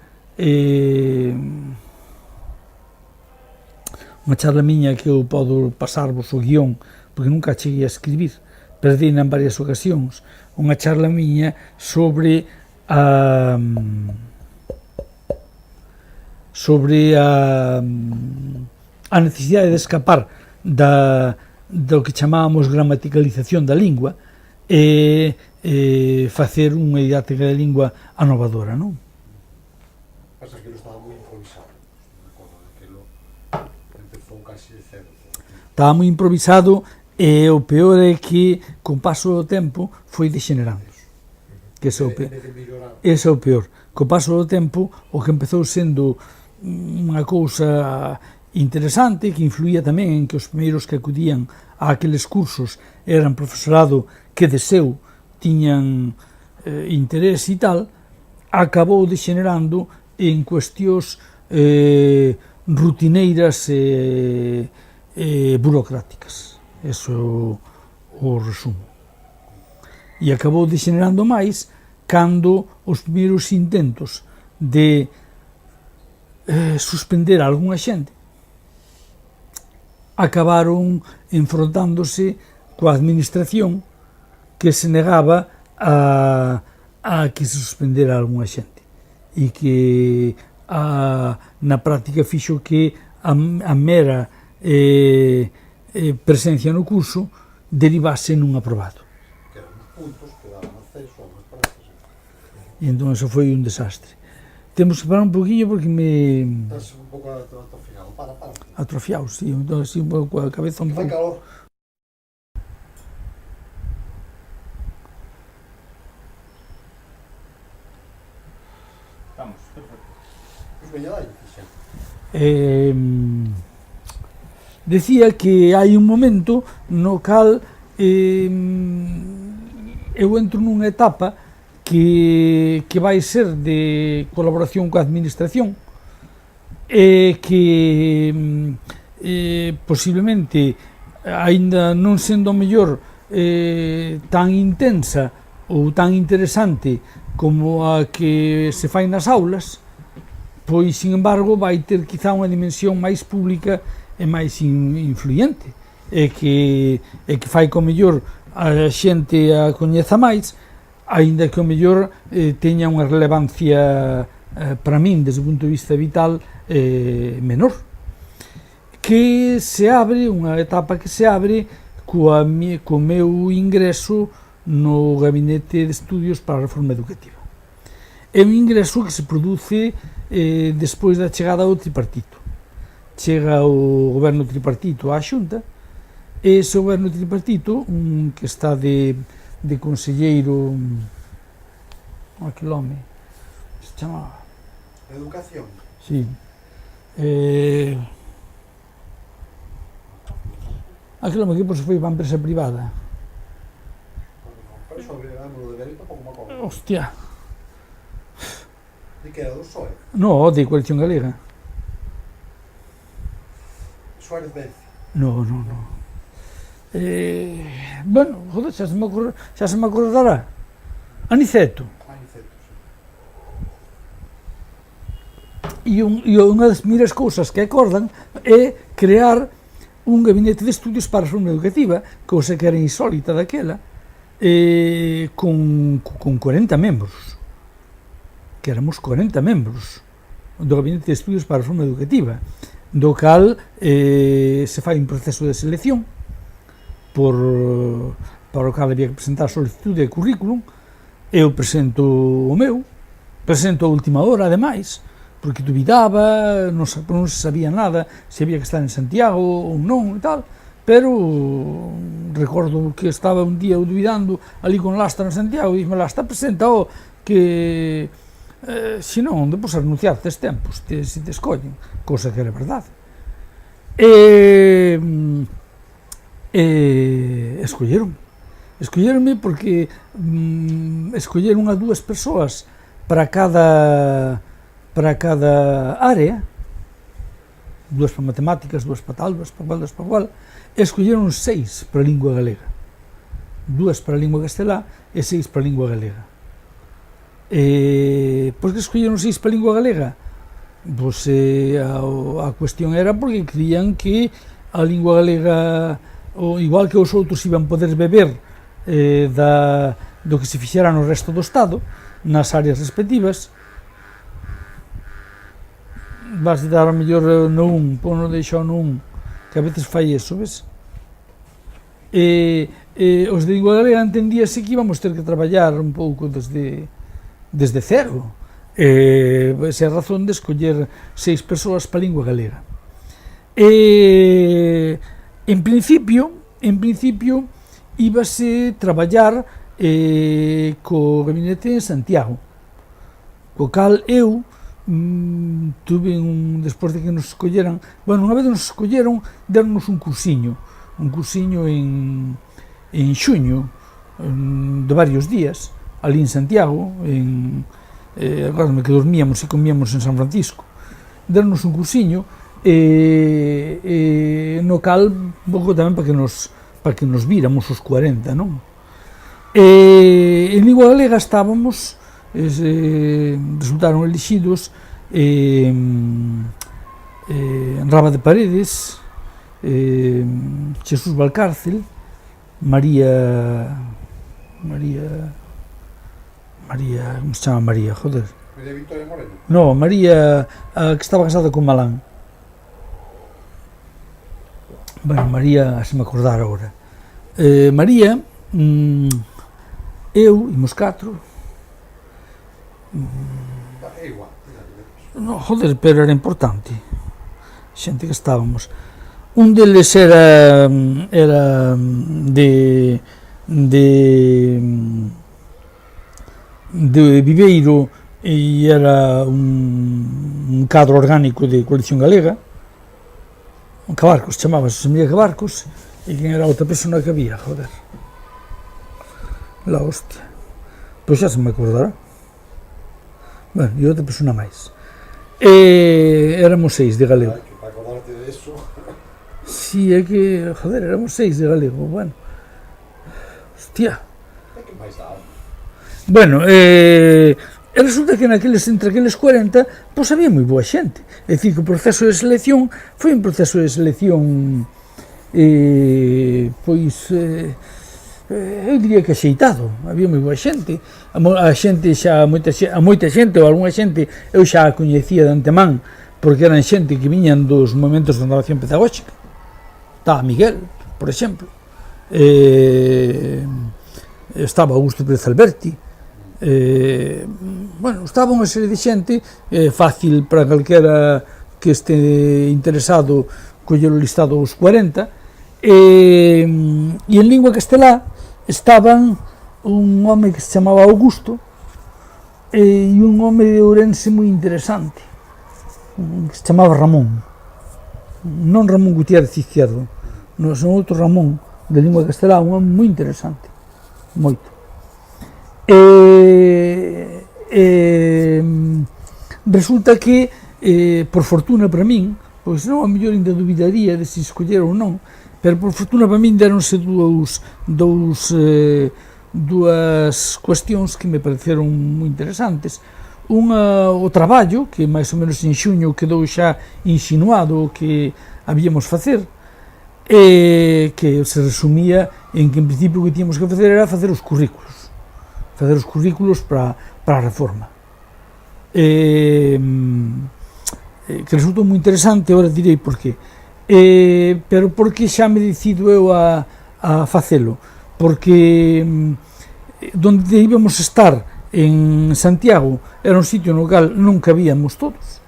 que eu podo pasarvos o guión, porque nunca cheguei a escribir, perdina en varias ocasións, unha charla miña sobre a necesidade de escapar do que chamábamos gramaticalización da lingua e facer unha didáctica da lingua anovadora, non? Pasa que estaba moi improvisado, recordo daquilo, empezou casi de cero. Estaba moi improvisado e o peor é que, con paso do tempo, foi degenerando. Que ese é o peor. Co paso do tempo, o que empezou sendo unha cousa interesante, que influía tamén en que os primeiros que acudían a aqueles cursos eran profesorado que de seu tiñan interés e tal, acabou degenerando en cuestións rutineiras e burocráticas. Eso o resumo. E acabou degenerando máis cando os primeiros intentos de suspender a algunha xente acabaron enfrontándose coa administración que se negaba a que se suspendera a algunha xente e que na práctica fixo que a mera presencia no curso derivase nun aprobado. Que eran os puntos que daban acceso a unhas prazas. E entón eso foi un desastre. Temos que parar un poquinho porque me... Estás un pouco atrofiado. Para. Atrofiado, sí. Entón así un pouco a cabeza un Fai pouco... calor. Estamos, perfecto. Pois veña dai, xa. Decía que hai un momento no cal eu entro nunha etapa que vai ser de colaboración coa administración e que posiblemente aínda non sendo mellor tan intensa ou tan interesante como a que se fai nas aulas, pois, sin embargo, vai ter quizá unha dimensión máis pública e máis influente, e que fai co mellor a xente a coñeza máis, aínda que o mellor teña unha relevancia para min, desde o punto de vista vital, menor, que se abre, unha etapa que se abre co meu ingreso no Gabinete de Estudios para a Reforma Educativa. É un ingreso que se produce despois da chegada ao tripartito. Chega o goberno tripartito á Xunta, e ese goberno tripartito, que está de conselleiro, aquel home, se chama... Educación. Sí. Aquel home que depois foi para a empresa privada. Por eso, lo de Berito tampouco me acordo. Hostia. De que era do PSOE? No, de Coalición Galega. Suárez Vence. No. Bueno, joder, xa se me acordará. Aniceto. Aniceto, sí. E unha das primeiras cousas que acordan é crear un gabinete de estudios para a reforma educativa, cousa que era insólita daquela, con 40 membros. Que éramos 40 membros do gabinete de estudios para a reforma educativa, do cal se fai un proceso de selección para o cal había que presentar solicitude de currículum. Eu presento o meu, presento a última hora, ademais, porque dubidaba, non se sabía nada, se había que estar en Santiago ou non e tal, pero recordo que estaba un día dubidando ali con Lasta en Santiago e dixme, Lasta, presenta que se non, depois renunciar tes tempos, se te escollen, cousa que era verdade. Escolleronme porque escolleron a 2 persoas para cada área, 2 para matemáticas, 2 para tal, 2 para cual, e escolleron 6 para a lingua galega, 2 para a lingua castelá e 6 para a lingua galega. Por que escolleron 6 para a lingua galega? Pois a cuestión era porque creían que a lingua galega, igual que os outros iban poder beber do que se fixera no resto do Estado, nas áreas respectivas, vas de dar a mellor no un, pono deixo no un, que a veces fai eso, ves? Os de lingua galega entendíase que íbamos ter que traballar un pouco desde cero. Esa é a razón de escoller 6 persoas para a lingua galega. En principio íbase traballar co gabinete en Santiago, co cal eu tuve despois de que nos escolleran, unha vez nos escolleron, deronnos un cursiño en xuño, de varios días, ali en Santiago, agora que dormíamos e comíamos en San Francisco, deronnos un cursiño, no cal, un pouco tamén para que nos víramos os 40, non? En lingua galega estábamos, resultaron elixidos Raba de Paredes, Jesús Valcárcel, María, como se chama María, joder? María Victoria Moreno. No, María, que estaba casada con Malán. Bueno, María, se me acordar agora. María, eu, imos 4. É igual. No, joder, pero era importante. Xente que estábamos. Un deles era de Viveiro e era un cadro orgánico de Coalición Galega. Cabarcos, chamábase Semilla Cabarcos, e quen era a outra persona que había, joder. La hostia. Pois xa se me acordará. Bueno, e outra persona máis. Éramos 6 de galego. Para acordarte de eso. Si, é que, joder, éramos 6 de galego, bueno. Hostia. É que máis dá. Bueno, resulta que entre aqueles 40, pois había moi boa xente. É dicir, que o proceso de selección foi un proceso de selección eu diría que axeitado, había moi boa xente, a xente xa, a moita xente ou algunha xente eu xa a coñecía de antemán, porque eran xente que viñan dos momentos de renovación pedagóxica. Estaba Miguel, por exemplo, estaba Augusto Pérez Alberti, bueno, estaba unha serie de xente, fácil para calquera que este interesado coller o listado aos 40, e en lingua castelá estaban un home que se chamaba Augusto e un home de Ourense moi interesante que se chamaba Ramón, non Ramón Gutiérrez Izquierdo, non, son outro Ramón de lingua castelá, un home moi interesante, moito. Resulta que por fortuna para min, pois non a mellor ainda dubidaría de se escoller ou non, pero por fortuna para min deronse dúas cuestións que me pareceron moi interesantes. Unha, o traballo, que máis ou menos en xuño quedou xa insinuado o que habíamos facer, e que se resumía en que en principio o que tíamos que facer era facer os currículos para a reforma. Que resultou moi interesante, agora direi porqué. Pero porque xa me decido eu a facelo, porque donde íbamos estar en Santiago era un sitio no cal non cabíamos todos,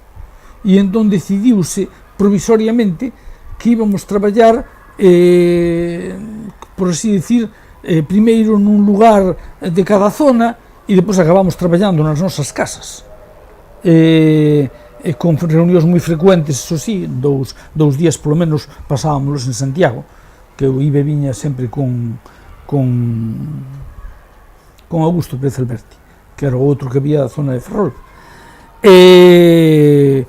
e entón decidiuse provisoriamente que íbamos traballar, por así decir, primeiro nun lugar de cada zona e depois acabamos traballando nas nosas casas, con reunións moi frecuentes, eso sí, dous días polo menos pasábamos en Santiago, que eu iba e viña sempre con Augusto Pérez Alberti, que era o outro que había da zona de Ferrol, e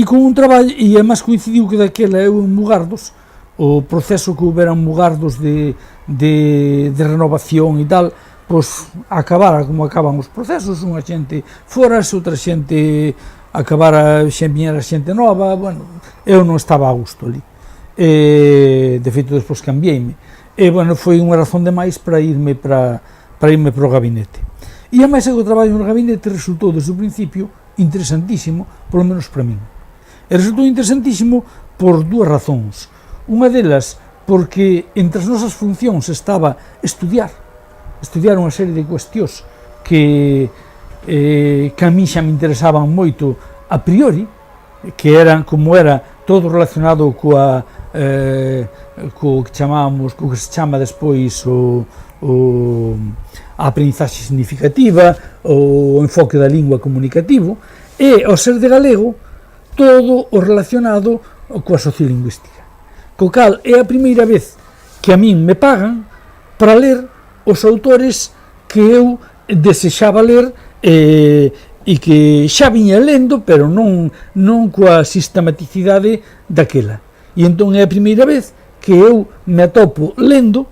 con un traballo, e además coincidiu que daquela eu en Mugardos, o proceso que houbera en Mugardos de renovación e tal, pois acabara como acaban os procesos, unha xente forase, outra xente acabara, xa viñera xente nova, bueno, eu non estaba a gusto ali, de feito despois cambiei-me, e bueno, foi unha razón de máis para irme para o gabinete. E a máis que o traballo no gabinete resultou desde o principio interesantísimo, polo menos para min. E resultou interesantísimo por dúas razóns. Unha delas, porque entre as nosas funcións estaba estudiar unha serie de cuestións que a min xa me interesaban moito a priori, que eran, como era todo relacionado co que chamábamos, co que se chama despois a aprendizaxe significativa, o enfoque da lingua comunicativo, e ao ser de galego todo o relacionado coa sociolingüística, co cal é a primeira vez que a min me pagan para ler os autores que eu desexaba ler e que xa viña lendo, pero non coa sistematicidade daquela. E entón é a primeira vez que eu me atopo lendo,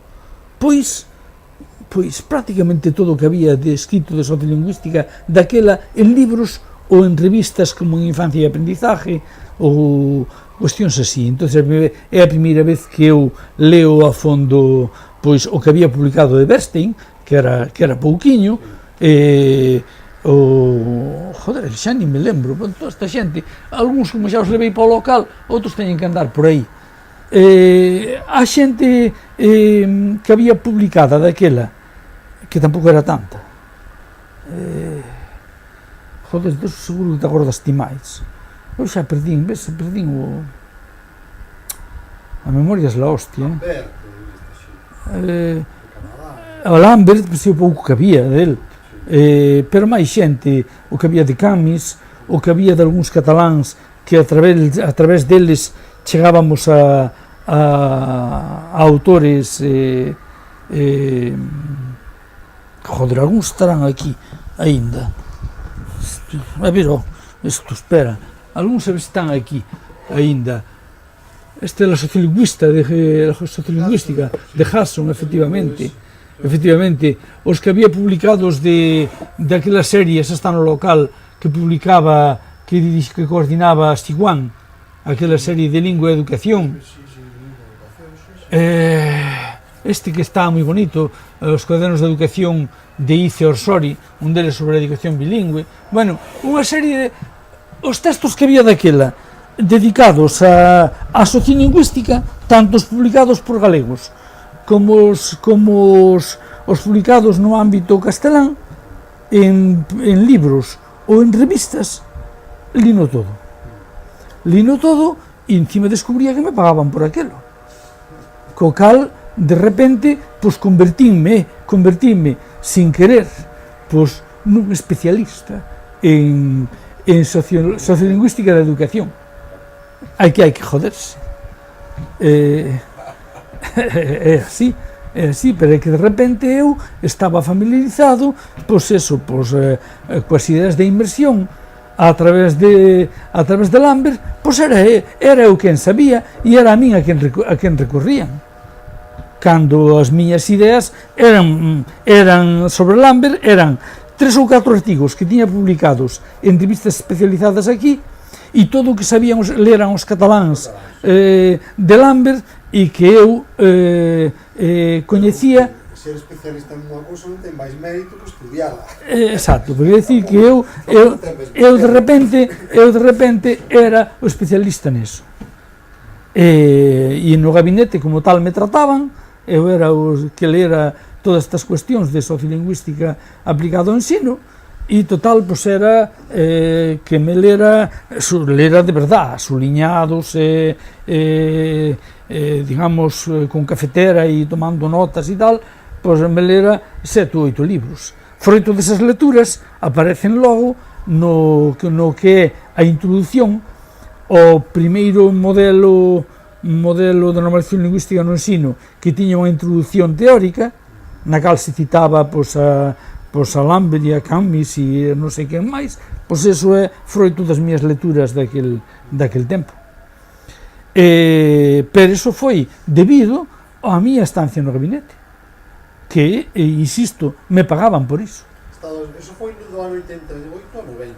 pois prácticamente todo o que había de escrito de sociolingüística daquela en libros ou en revistas como en Infancia e Aprendizaje ou cuestións así. Entón é a primeira vez que eu leo a fondo pois o que había publicado de Bernstein, que era pouquiño, xa ni me lembro, toda esta xente, algúns como xa os levei para o local, outros teñen que andar por aí. A xente que había publicada daquela, que tampouco era tanta, seguro que te acordas ti máis. Eu xa perdín a memoria é la hostia, a Lambert, o pouco que había del, pero máis xente, o que había de Camis, o que había de algúns cataláns que a través deles chegábamos a autores, algúns estarán aquí aínda, a ver, espera, algúns están aquí aínda. Esta é a sociolingüística de Hasson, efectivamente, os que había publicados de aquela serie, esa está no local, que publicaba, que coordinaba Stiguán, aquela serie de lingua e educación. este que está moi bonito, os cuadernos de educación de Ice Orsori, un deles sobre a educación bilingüe, bueno, unha serie de os textos que había daquela dedicados á sociolingüística, tanto os publicados por galegos como os publicados no ámbito castelán en libros ou en revistas, lino todo e encima descubría que me pagaban por aquelo, co cal de repente pois convertíme sin querer pois nun especialista en sociolingüística da educación. Hai que joderse, é así, pero é que de repente eu estaba familiarizado pois coas ideas de inmersión a través de Lambert, pois era eu quen sabía e era a min a quen recorrían. Cando as miñas ideas eran sobre Lambert, eran 3 ou 4 artigos que tiña publicados en revistas especializadas aquí, e todo o que sabían leran os cataláns de Lambert e que eu coñecía. Ser especialista en unha cousa non ten máis mérito que estudiarla. Exacto, porque decir que eu de repente era o especialista neso. E no gabinete como tal me trataban, eu era o que lera todas estas cuestións de sociolingüística aplicado ao ensino, e total, pois era que me lera de verdad, suliñados, digamos, con cafetera e tomando notas e tal, pois me lera 7 ou 8 libros. Froito desas lecturas aparecen logo no que é a introdución ao primeiro modelo de normalización lingüística no ensino, que tiña unha introducción teórica, na cal se citaba pois a Lambert e a Camus e non sei quen máis, pois eso é froito das miñas lecturas daquel tempo. Pero eso foi debido á miña estancia no gabinete, que, insisto, me pagaban por iso. Eso foi do ano 88 a 90,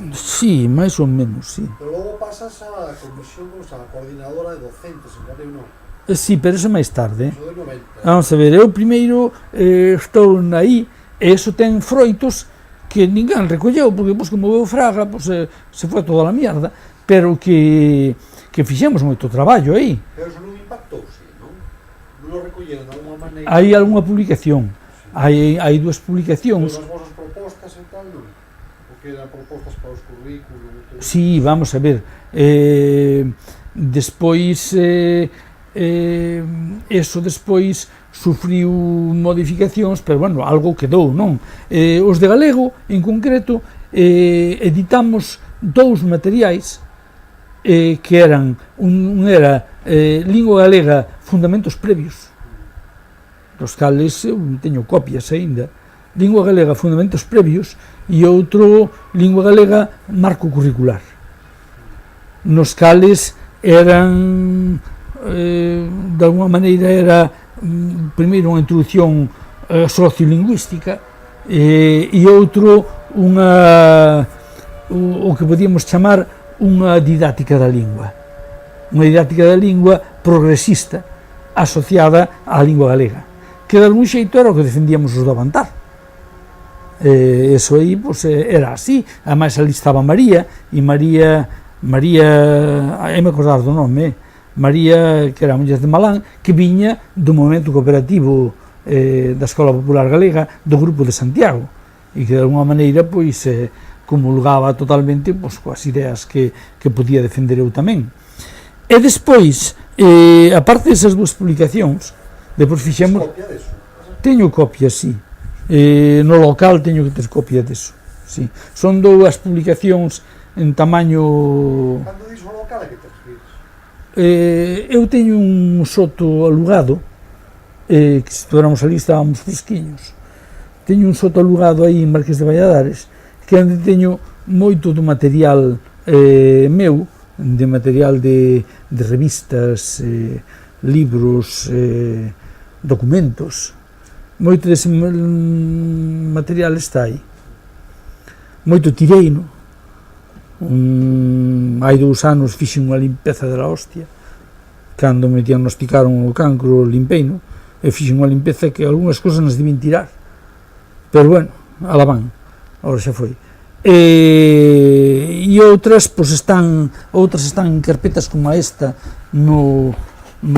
non? Sí, máis ou menos, sí. Pero logo pasas a comisión, a coordinadora de docentes, en Galeu non? Sí, pero eso máis tarde. Eso de 90. Vamos a ver, eu primeiro estou aí, e eso ten froitos que ninguén recolleu, porque pois, como veu Fraga, pois, se foi toda a mierda, pero que fixemos moito traballo aí. Pero eso non impactou, sí, non? Non o recolleron de alguma maneira? Hai algunha publicación, hai 2 publicacións. Pero as vosas propostas e tal, non? Porque eran propostas para os currículos? Sí, vamos a ver, despois, eso despois sufriu modificacións, pero bueno, algo quedou, non? Os de galego, en concreto, editamos 2 materiais que eran, un era Lingua Galega, Fundamentos Previos, dos cales eu teño copias aínda, Lingua Galega, Fundamentos Previos, e outro, Lingua Galega, Marco Curricular, nos cales eran, de alguma maneira, era primeiro unha introducción sociolingüística e outro o que podíamos chamar unha didáctica da lingua, progresista asociada á lingua galega, que de algún xeito era o que defendíamos os do Avantar. Eso aí pois, era así. Ademais ali estaba María, e María, me acordar do nome, María, que era a muller de Malán, que viña do movimento cooperativo da Escola Popular Galega, do Grupo de Santiago, e que de alguma maneira pois comulgaba totalmente pois, coas ideas que podía defender eu tamén. E despois, aparte desas 2 publicacións, depois fixemos... Teño copias, sí. No local teño que ter copia deso, sí. Son 2 publicacións en tamaño... Cando dixo o local, a que te refires? Eu teño un soto alugado, que se estuéramos ali estábamos fresquiños. Teño un soto alugado aí en Marqués de Valladares, que onde teño moito do material meu, de material de revistas, libros, documentos. Moito dese material está aí. Moito tireino. Hai 2 anos fixen unha limpeza de la hostia. Cando me diagnosticaron o cancro, limpeino. e fixen unha limpeza que algunhas cousas nas debín tirar, pero bueno, alá van, ahora xa foi. E outras están en carpetas como esta no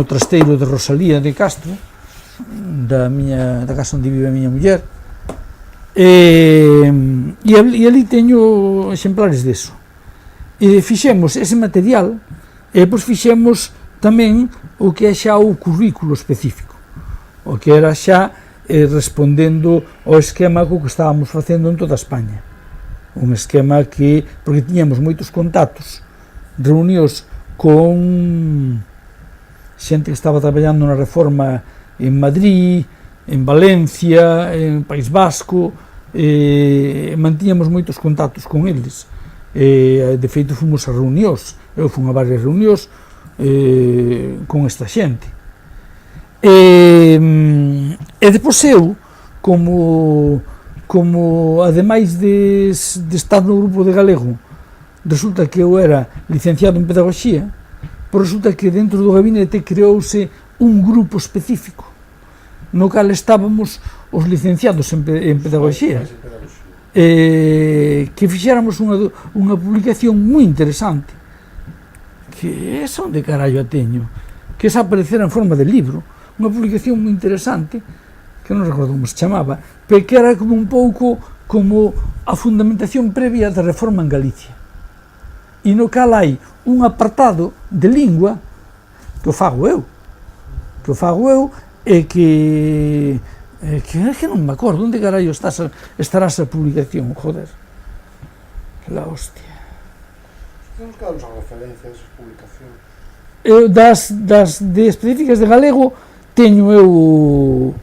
trasteiro de Rosalía de Castro, da casa onde vive a miña muller, e ali teño exemplares deso. E fixemos ese material e depois fixemos tamén o que é xa o currículo específico, o que era xa respondendo ao esquema co que estábamos facendo en toda España. Un esquema porque tiñamos moitos contactos, reunións con xente que estaba traballando na reforma en Madrid, en Valencia, en País Vasco, mantiñamos moitos contactos con eles. De feito, fomos a reunións, eu fui a varias reunións con esta xente. E depois eu, como ademais de estar no grupo de galego, resulta que eu era licenciado en pedagogía, pois resulta que dentro do gabinete creouse un grupo específico no cal estábamos os licenciados en pedagogía, que fixéramos unha publicación moi interesante, que esa onde carallo a teño, que esa aparecera en forma de libro, unha publicación moi interesante, que non recordo como se chamaba, pero que era como un pouco como a fundamentación previa da reforma en Galicia. E no cal hai un apartado de lingua que o fago eu, e que non me acordo onde carallo estará esa publicación, joder, que la hostia. Temos que darnos a referencia a esas publicacións. Eu das de específicas de galego teño eu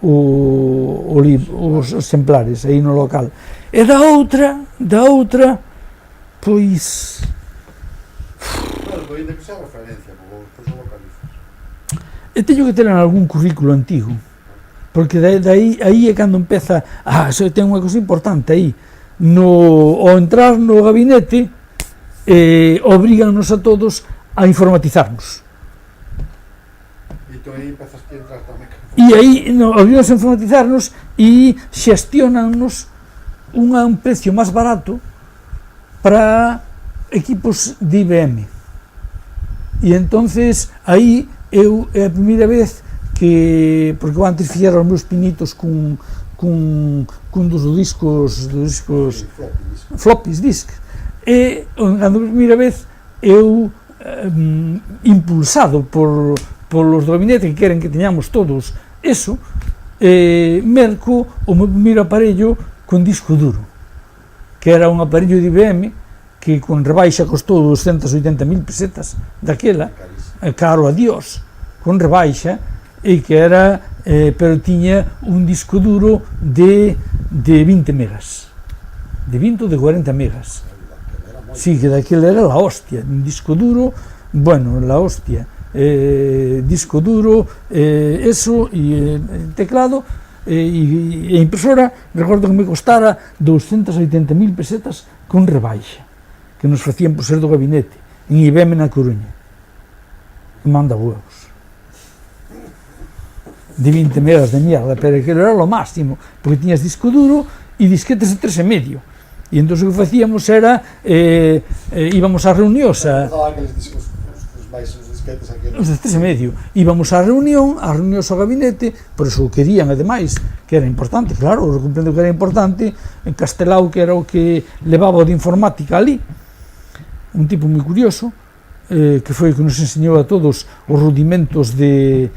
os exemplares aí no local, e da outra pois Ainda que sea referencia, porque depois non localizas. eu teño que ter en algún currículo antigo, porque aí é cando empeza eso ten unha cousa importante aí ao entrar no gabinete, obriganos a todos a informatizarnos. E entón aí empezas que entrar tamén. E aí obriganos a informatizarnos e xestionannos un precio máis barato para equipos de IBM. E entonces aí é a primeira vez que, porque eu antes fixera os meus pinitos cun dos discos floppies disk, e a primeira vez eu impulsado polos do gabinete que queren que teñamos todos eso, merco o meu primeiro aparello con disco duro, que era un aparello de IBM que con rebaixa costou 280.000 pesetas daquela, caro a Dios, con rebaixa, e que era, pero tiña un disco duro de 20 megas, de 20 ou de 40 megas. Sí, que daquela era la hostia, un disco duro, bueno, la hostia, disco duro, eso, e teclado, e impresora, recordo que me costara 280.000 pesetas con rebaixa, que nos facían por ser do gabinete, en IBM na Coruña, que manda huevos, de 20 megas de mierda, pero aquilo era lo máximo, porque tiñas disco duro e disquetes de 3,5, e entón o que facíamos era, íbamos a reunións, os de 3,5, íbamos a reunións ao gabinete, por eso querían, ademais, que era importante, claro, eu comprendo que era importante, en Castelao, que era o que levaba de informática ali, un tipo moi curioso, que foi o que nos enseñou a todos os rudimentos do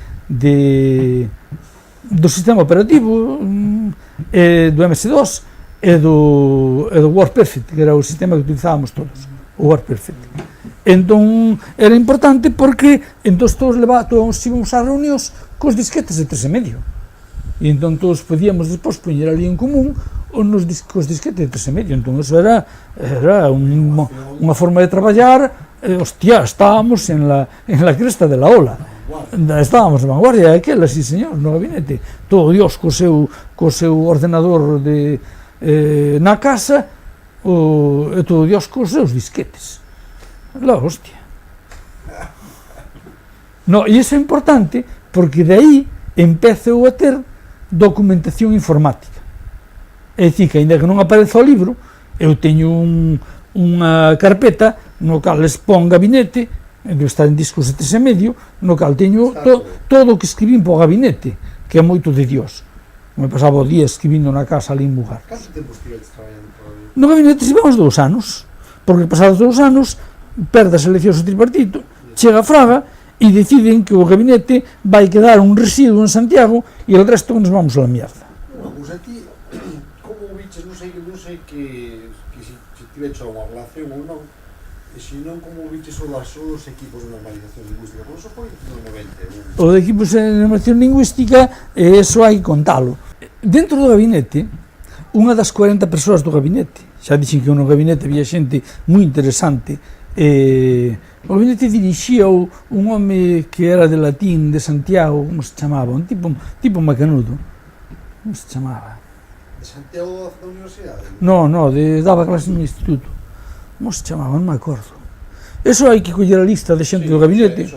sistema operativo, do MS2 e do WordPerfect, que era o sistema que utilizábamos todos, o WordPerfect. Entón era importante porque entón todos íbamos a reunións cos disquetes de 3,5, e entón todos podíamos despois poñer ali en común cos disquetes de 3,5, entón eso era unha forma de traballar, hostia, estábamos en la cresta de la ola. Estábamos en vanguardia daquela, sí señor, no gabinete, todo Dios co seu ordenador na casa, e todo Dios cos seus disquetes, la hostia. No, e iso é importante porque de aí empeceu a ter documentación informática. É dicir, que ainda que non aparece o libro, eu teño unha carpeta no cal expón gabinete, está en disco 7,5, no cal teño todo o que escribín para o gabinete, que é moito de Dios. Me pasaba o día escribindo na casa ali en Bugar. Canto tempo estivetes traballando por aí? No gabinete estivemos 2 anos, porque pasados 2 anos perde as eleccións o tripartito, chega a Fraga e deciden que o gabinete vai quedar un residuo en Santiago e o resto nos vamos a la mierda. Unha cousa, ti, como viches, non sei que se tiveches unha relación ou non, e se non, como viches os equipos de normalización lingüística, porque eso foi no 91. O de equipos de normalización lingüística, eso hai que contalo. Dentro do gabinete, unha das 40 persoas do gabinete, xa dixen que no gabinete había xente moi interesante, o gabinete dirixía un home que era de latín, de Santiago, como se chamaba, un tipo macanudo, como se chamaba? De Santiago da Universidade? No, daba clase no instituto, como se chamaba, non me acordo. Eso hai que coller a lista de xente do gabinete.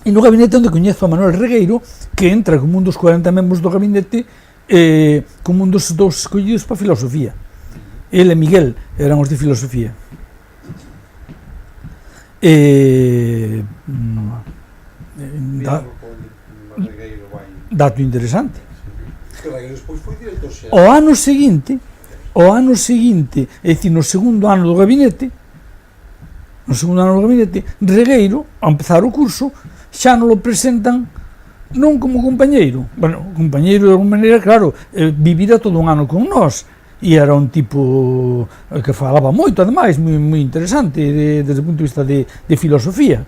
E no gabinete onde coñezo a Manuel Regueiro, que entra como un dos 40 membros do gabinete, como un dos escollidos para filosofía. Ele e Miguel eran os de filosofía. Dato interesante. Que Regueiro despois foi director xeral. O ano seguinte, é dicir, no segundo ano do gabinete, Regueiro, ao empezar o curso, xa non lo presentan non como compañeiro. Bueno, compañeiro de alguma maneira, claro, vivira todo un ano con nós, e era un tipo que falaba moito, ademais, moi interesante desde o punto de vista de filosofía,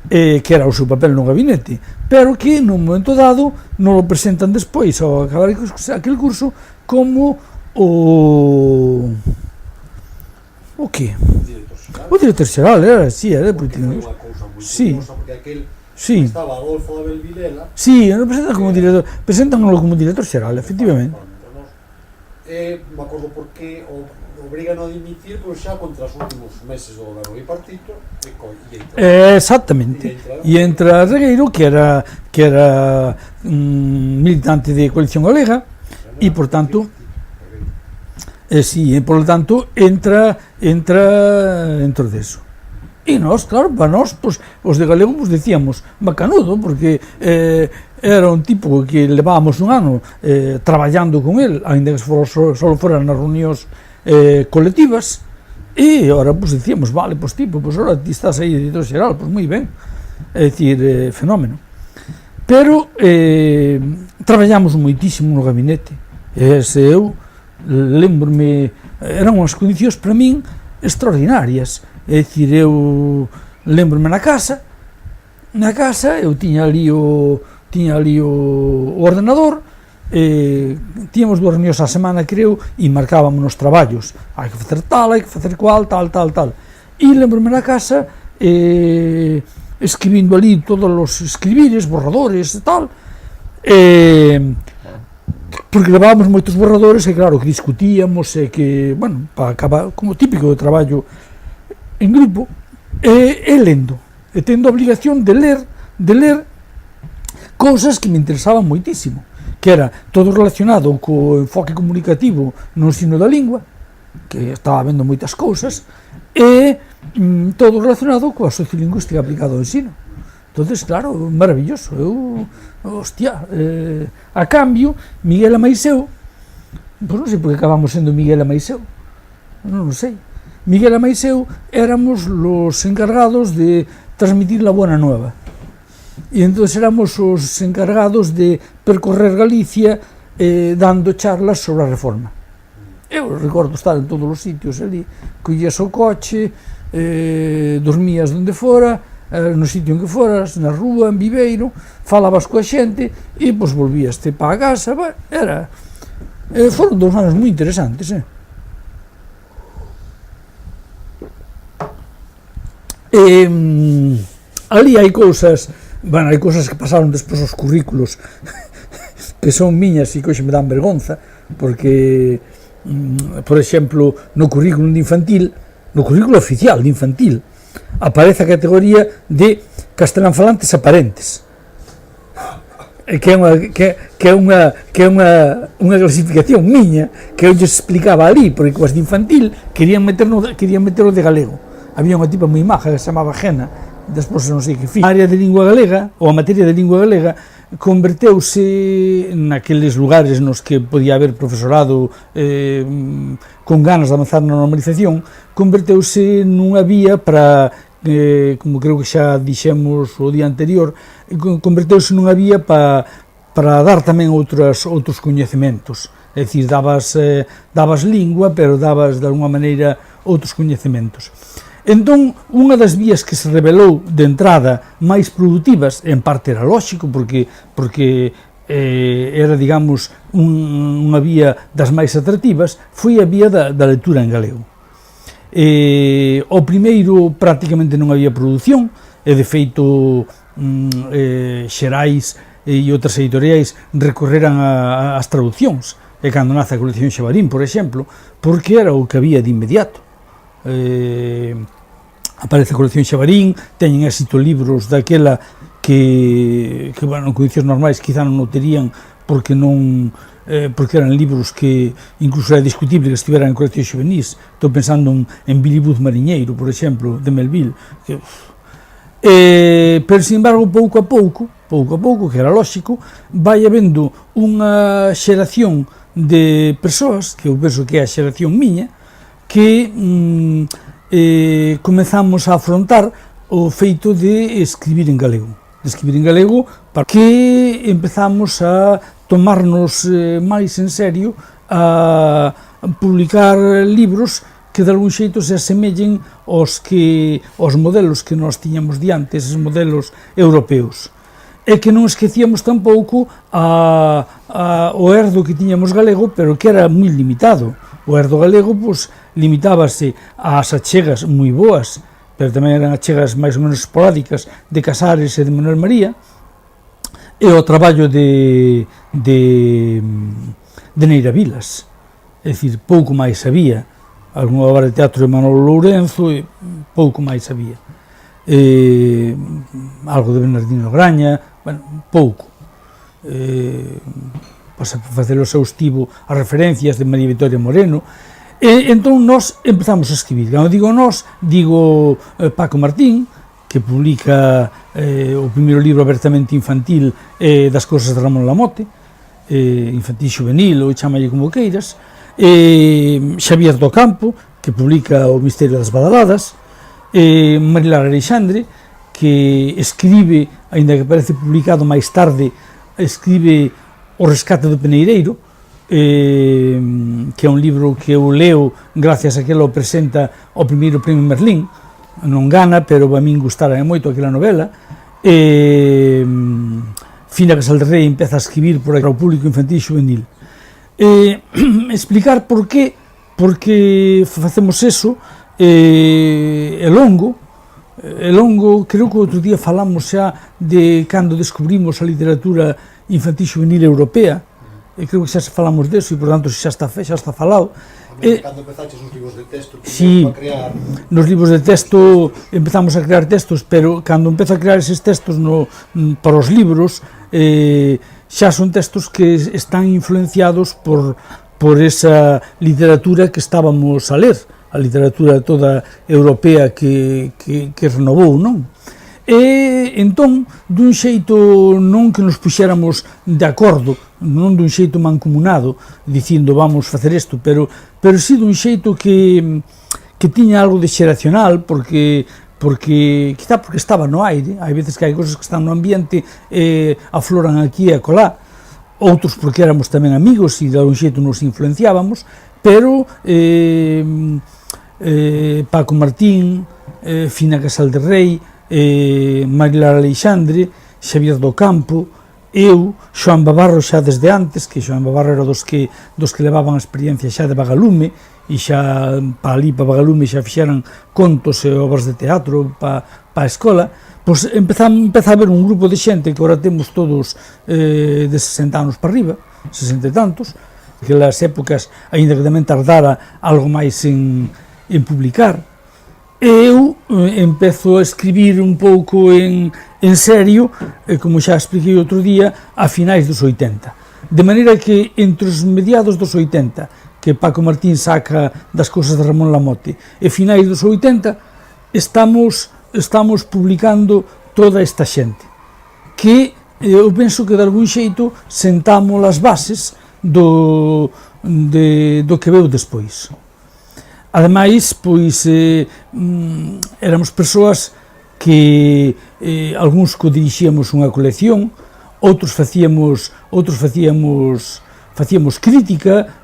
que era o seu papel no gabinete, pero que nun momento dado non lo presentan despois ao acabar aquel curso como o que? O director xeral, era así, era porque foi unha cousa moi curiosa, porque aquel estaba Adolfo Abel Vilela. Sí, non presentan como director, presentanlo como director xeral, efectivamente. Me acordo porque obrigan a dimitir, pero xa contra os últimos meses do goberno bipartito, exactamente. E entra Regueiro, que era militante de Coalición Galega, e, por tanto, entra dentro deso. E nós, claro, para nós, pues, os de galego, pues, decíamos macanudo, porque era un tipo que levábamos un ano traballando con el, ainda que só foran nas reunións colectivas, e ahora, pues, decíamos, vale, pues, tipo, pues, ahora ti estás aí de editor xeral, pues, moi ben, é dicir, fenómeno. Pero traballamos moitísimo no gabinete, eu lembro-me, eran unhas condicións para min extraordinarias. É dicir, eu lembro-me na casa eu tiña ali o ordenador, tíamos 2 reunións á semana, creo, e marcábamos nos traballos, hai que facer tal, hai que facer cual, tal, e lembro-me na casa escribindo ali todos os escribires, borradores e tal, porque levábamos moitos borradores e claro, que discutíamos e que, bueno, para acabar, como típico de traballo en grupo, e lendo, e tendo a obligación de ler cousas que me interesaban moitísimo, que era todo relacionado co enfoque comunicativo no ensino da lingua, que estaba vendo moitas cousas, e todo relacionado coa sociolingüística aplicada ao ensino. Entonces, claro, maravilloso. A cambio, Miguel e Maiseu, pois non sei por que acabamos sendo Miguel e Maiseu, non sei. Miguel e Maiseu éramos los encargados de transmitir la buena nueva. E entón éramos os encargados de percorrer Galicia dando charlas sobre a reforma. Eu recordo estar en todos os sitios ali, collías o coche, dormías onde fora, no sitio en que foras, na rúa, en Viveiro, falabas coa xente e pois volvíaste para a casa. Foron 2 anos moi interesantes, ali hai cousas que pasaron despois os currículos que son miñas e que hoxe me dan vergonza, porque, por exemplo, no currículo de infantil, no currículo oficial de infantil, aparece a categoría de castelán-falantes aparentes, que é unha clasificación miña que eu lles explicaba ali, porque coas de infantil querían meterlo de galego. Había unha tipa moi maja que se chamaba Gena, despois non sei que fixo. A área de lingua galega, ou a materia de lingua galega, converteuse naqueles lugares nos que podía haber profesorado con ganas de avanzar na normalización, converteuse nunha vía para, como creo que xa dixemos o día anterior, converteuse nunha vía para dar tamén outros coñecementos. É dicir, dabas lingua, pero dabas de alguma maneira outros coñecementos. Entón, unha das vías que se revelou de entrada máis produtivas, en parte era lóxico, porque era, digamos, unha vía das máis atractivas, foi a vía da lectura en galego. O primeiro prácticamente non había produción, e de feito Xerais e outras editoriais recorreran ás traduccións, e cando nace a colección Xabarín, por exemplo, porque era o que había de inmediato. Aparece a colección Xabarín, teñen éxito libros daquela que bueno, en condicións normais quizá non o terían porque eran libros que incluso era discutible que estiveran en colección xuvenís. Estou pensando en Billy Booth Mariñeiro, por exemplo, de Melville, pero, sin embargo, pouco a pouco, que era lóxico, vai habendo unha xeración de persoas, que eu penso que é a xeración miña, que comezamos a afrontar o feito de escribir en galego. Para que empezamos a tomarnos máis en serio a publicar libros que de algún xeito se asemellen aos modelos que nós tiñamos diante, eses modelos europeos. E que non esquecíamos tampouco o herdo que tiñamos galego, pero que era moi limitado. O herdo galego limitábase ás achegas moi boas, pero tamén eran achegas máis ou menos esporádicas de Casares e de Manuel María, e o traballo de Neira Vilas. É dicir, pouco máis había. Algún obra de teatro de Manolo Lourenzo e pouco máis había. Algo de Bernardino Graña, bueno, pouco. Para facer o seu estivo as referencias de María Victoria Moreno. Entón, nós empezamos a escribir. Cando digo nós, digo Paco Martín, que publica o primeiro libro abertamente infantil das cousas de Ramón Lamote, infantil xuvenil, ou chamalle como queiras, Xavier do Campo, que publica O misterio das badaladas, Marilar Alexandre, que escribe, aínda que parece publicado máis tarde, escribe O rescate do Peneireiro, que é un libro que eu leo gracias a que ela o presenta ao primeiro premio Merlín. Non gana, pero a min gustara moito aquela novela. Fina Casal de Rei empeza a escribir para o público infantil e xuvenil. Explicar por que facemos eso é longo, creo que outro día falamos xa de cando descubrimos a literatura infantil xuvenil europea, e creo que xa falamos deso e, por tanto, xa está falado. Cando empezaches os libros de texto, sí, a crear... Nos libros de texto empezamos a crear textos, pero cando empezo a crear eses textos para os libros, xa son textos que están influenciados por esa literatura que estábamos a ler, a literatura toda europea que renovou, non? E entón, dun xeito non que nos puxéramos de acordo, non dun xeito mancomunado, dicindo vamos facer isto, pero si dun xeito que tiña algo de xeracional, porque quizá porque estaba no aire. Hai veces que hai cousas que están no ambiente e afloran aquí e acolá, outros porque éramos tamén amigos e de algún xeito nos influenciábamos, pero Paco Martín, Fina Casal de Rei, Marilar Alexandre, Xavier do Campo, eu, Xoán Babarro xa desde antes, que Xoán Babarro era dos que levaban a experiencia xa de Bagalume, e xa para Bagalume xa fixeran contos e obras de teatro para a escola, pois empeza a haber un grupo de xente que agora temos todos de 60 anos para arriba, 60 e tantos, que nas épocas, aínda que tamén tardara algo máis en publicar, eu empezo a escribir un pouco en serio, como xa expliquei outro día, a finais dos 80. De maneira que entre os mediados dos 80, que Paco Martín saca das cousas de Ramón Lamote, e finais dos 80, estamos publicando toda esta xente, que eu penso que de algún xeito sentamos as bases do que veu despois. Ademais, pois, éramos persoas que algúns dirixíamos unha colección, outros facíamos crítica,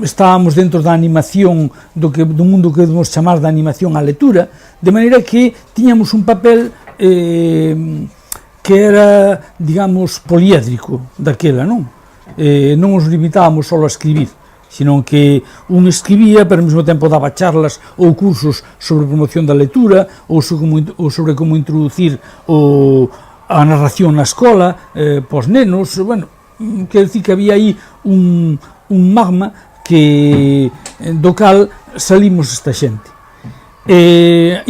estábamos dentro da animación do mundo que podemos chamar da animación á lectura, de maneira que tiñamos un papel que era, digamos, poliédrico daquela, non? Non nos limitábamos só a escribir, sino que un escribía, pero ao mesmo tempo daba charlas ou cursos sobre promoción da lectura ou sobre como introducir a narración na escola pos nenos. Bueno, quero dicir que había aí un magma do cal salimos esta xente.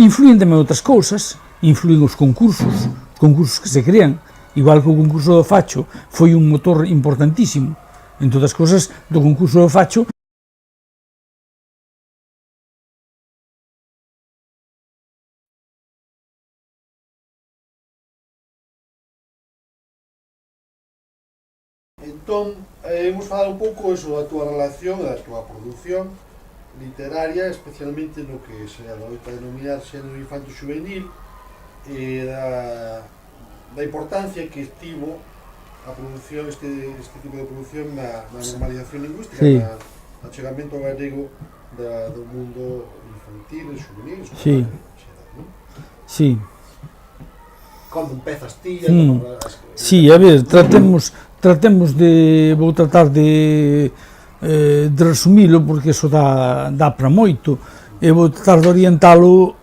Influín tamén outras cousas, influín os concursos que se crean, igual que o concurso do Facho foi un motor importantísimo. En todas as cousas do concurso do Facho. Entón, imos falar un pouco eso da túa relación, da túa produción literaria, especialmente no que se adoita denominar xénero infanto-xuvenil, e da importancia que tivo a produción, este tipo de produción na normalización lingüística, sí, no achegamento galego do mundo infantil e xuvenil, sí, non? sí. Cando empezas ti? Sí, a ver, tratemos de, vou tratar de resumilo, porque eso dá para moito, e vou tratar de orientalo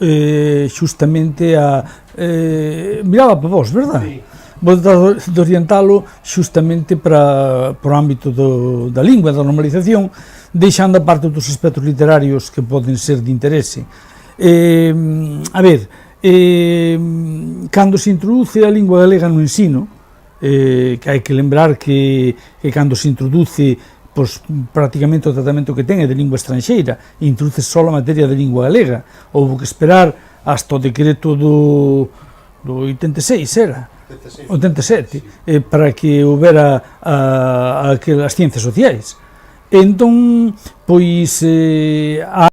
xustamente a... miraba para vos, verdad? Sí. Vou tratar de orientalo xustamente para o ámbito da lingua, da normalización, deixando a parte dos aspectos literarios que poden ser de interese. A ver, cando se introduce a lingua galega no ensino, que hai que lembrar que cando se introduce, pois, prácticamente o tratamento que ten é de lingua estranxeira, e introduce só a materia de lingua galega, houve que esperar hasta o decreto do 86, era? 87, para que houbera as ciencias sociais. Entón, pois,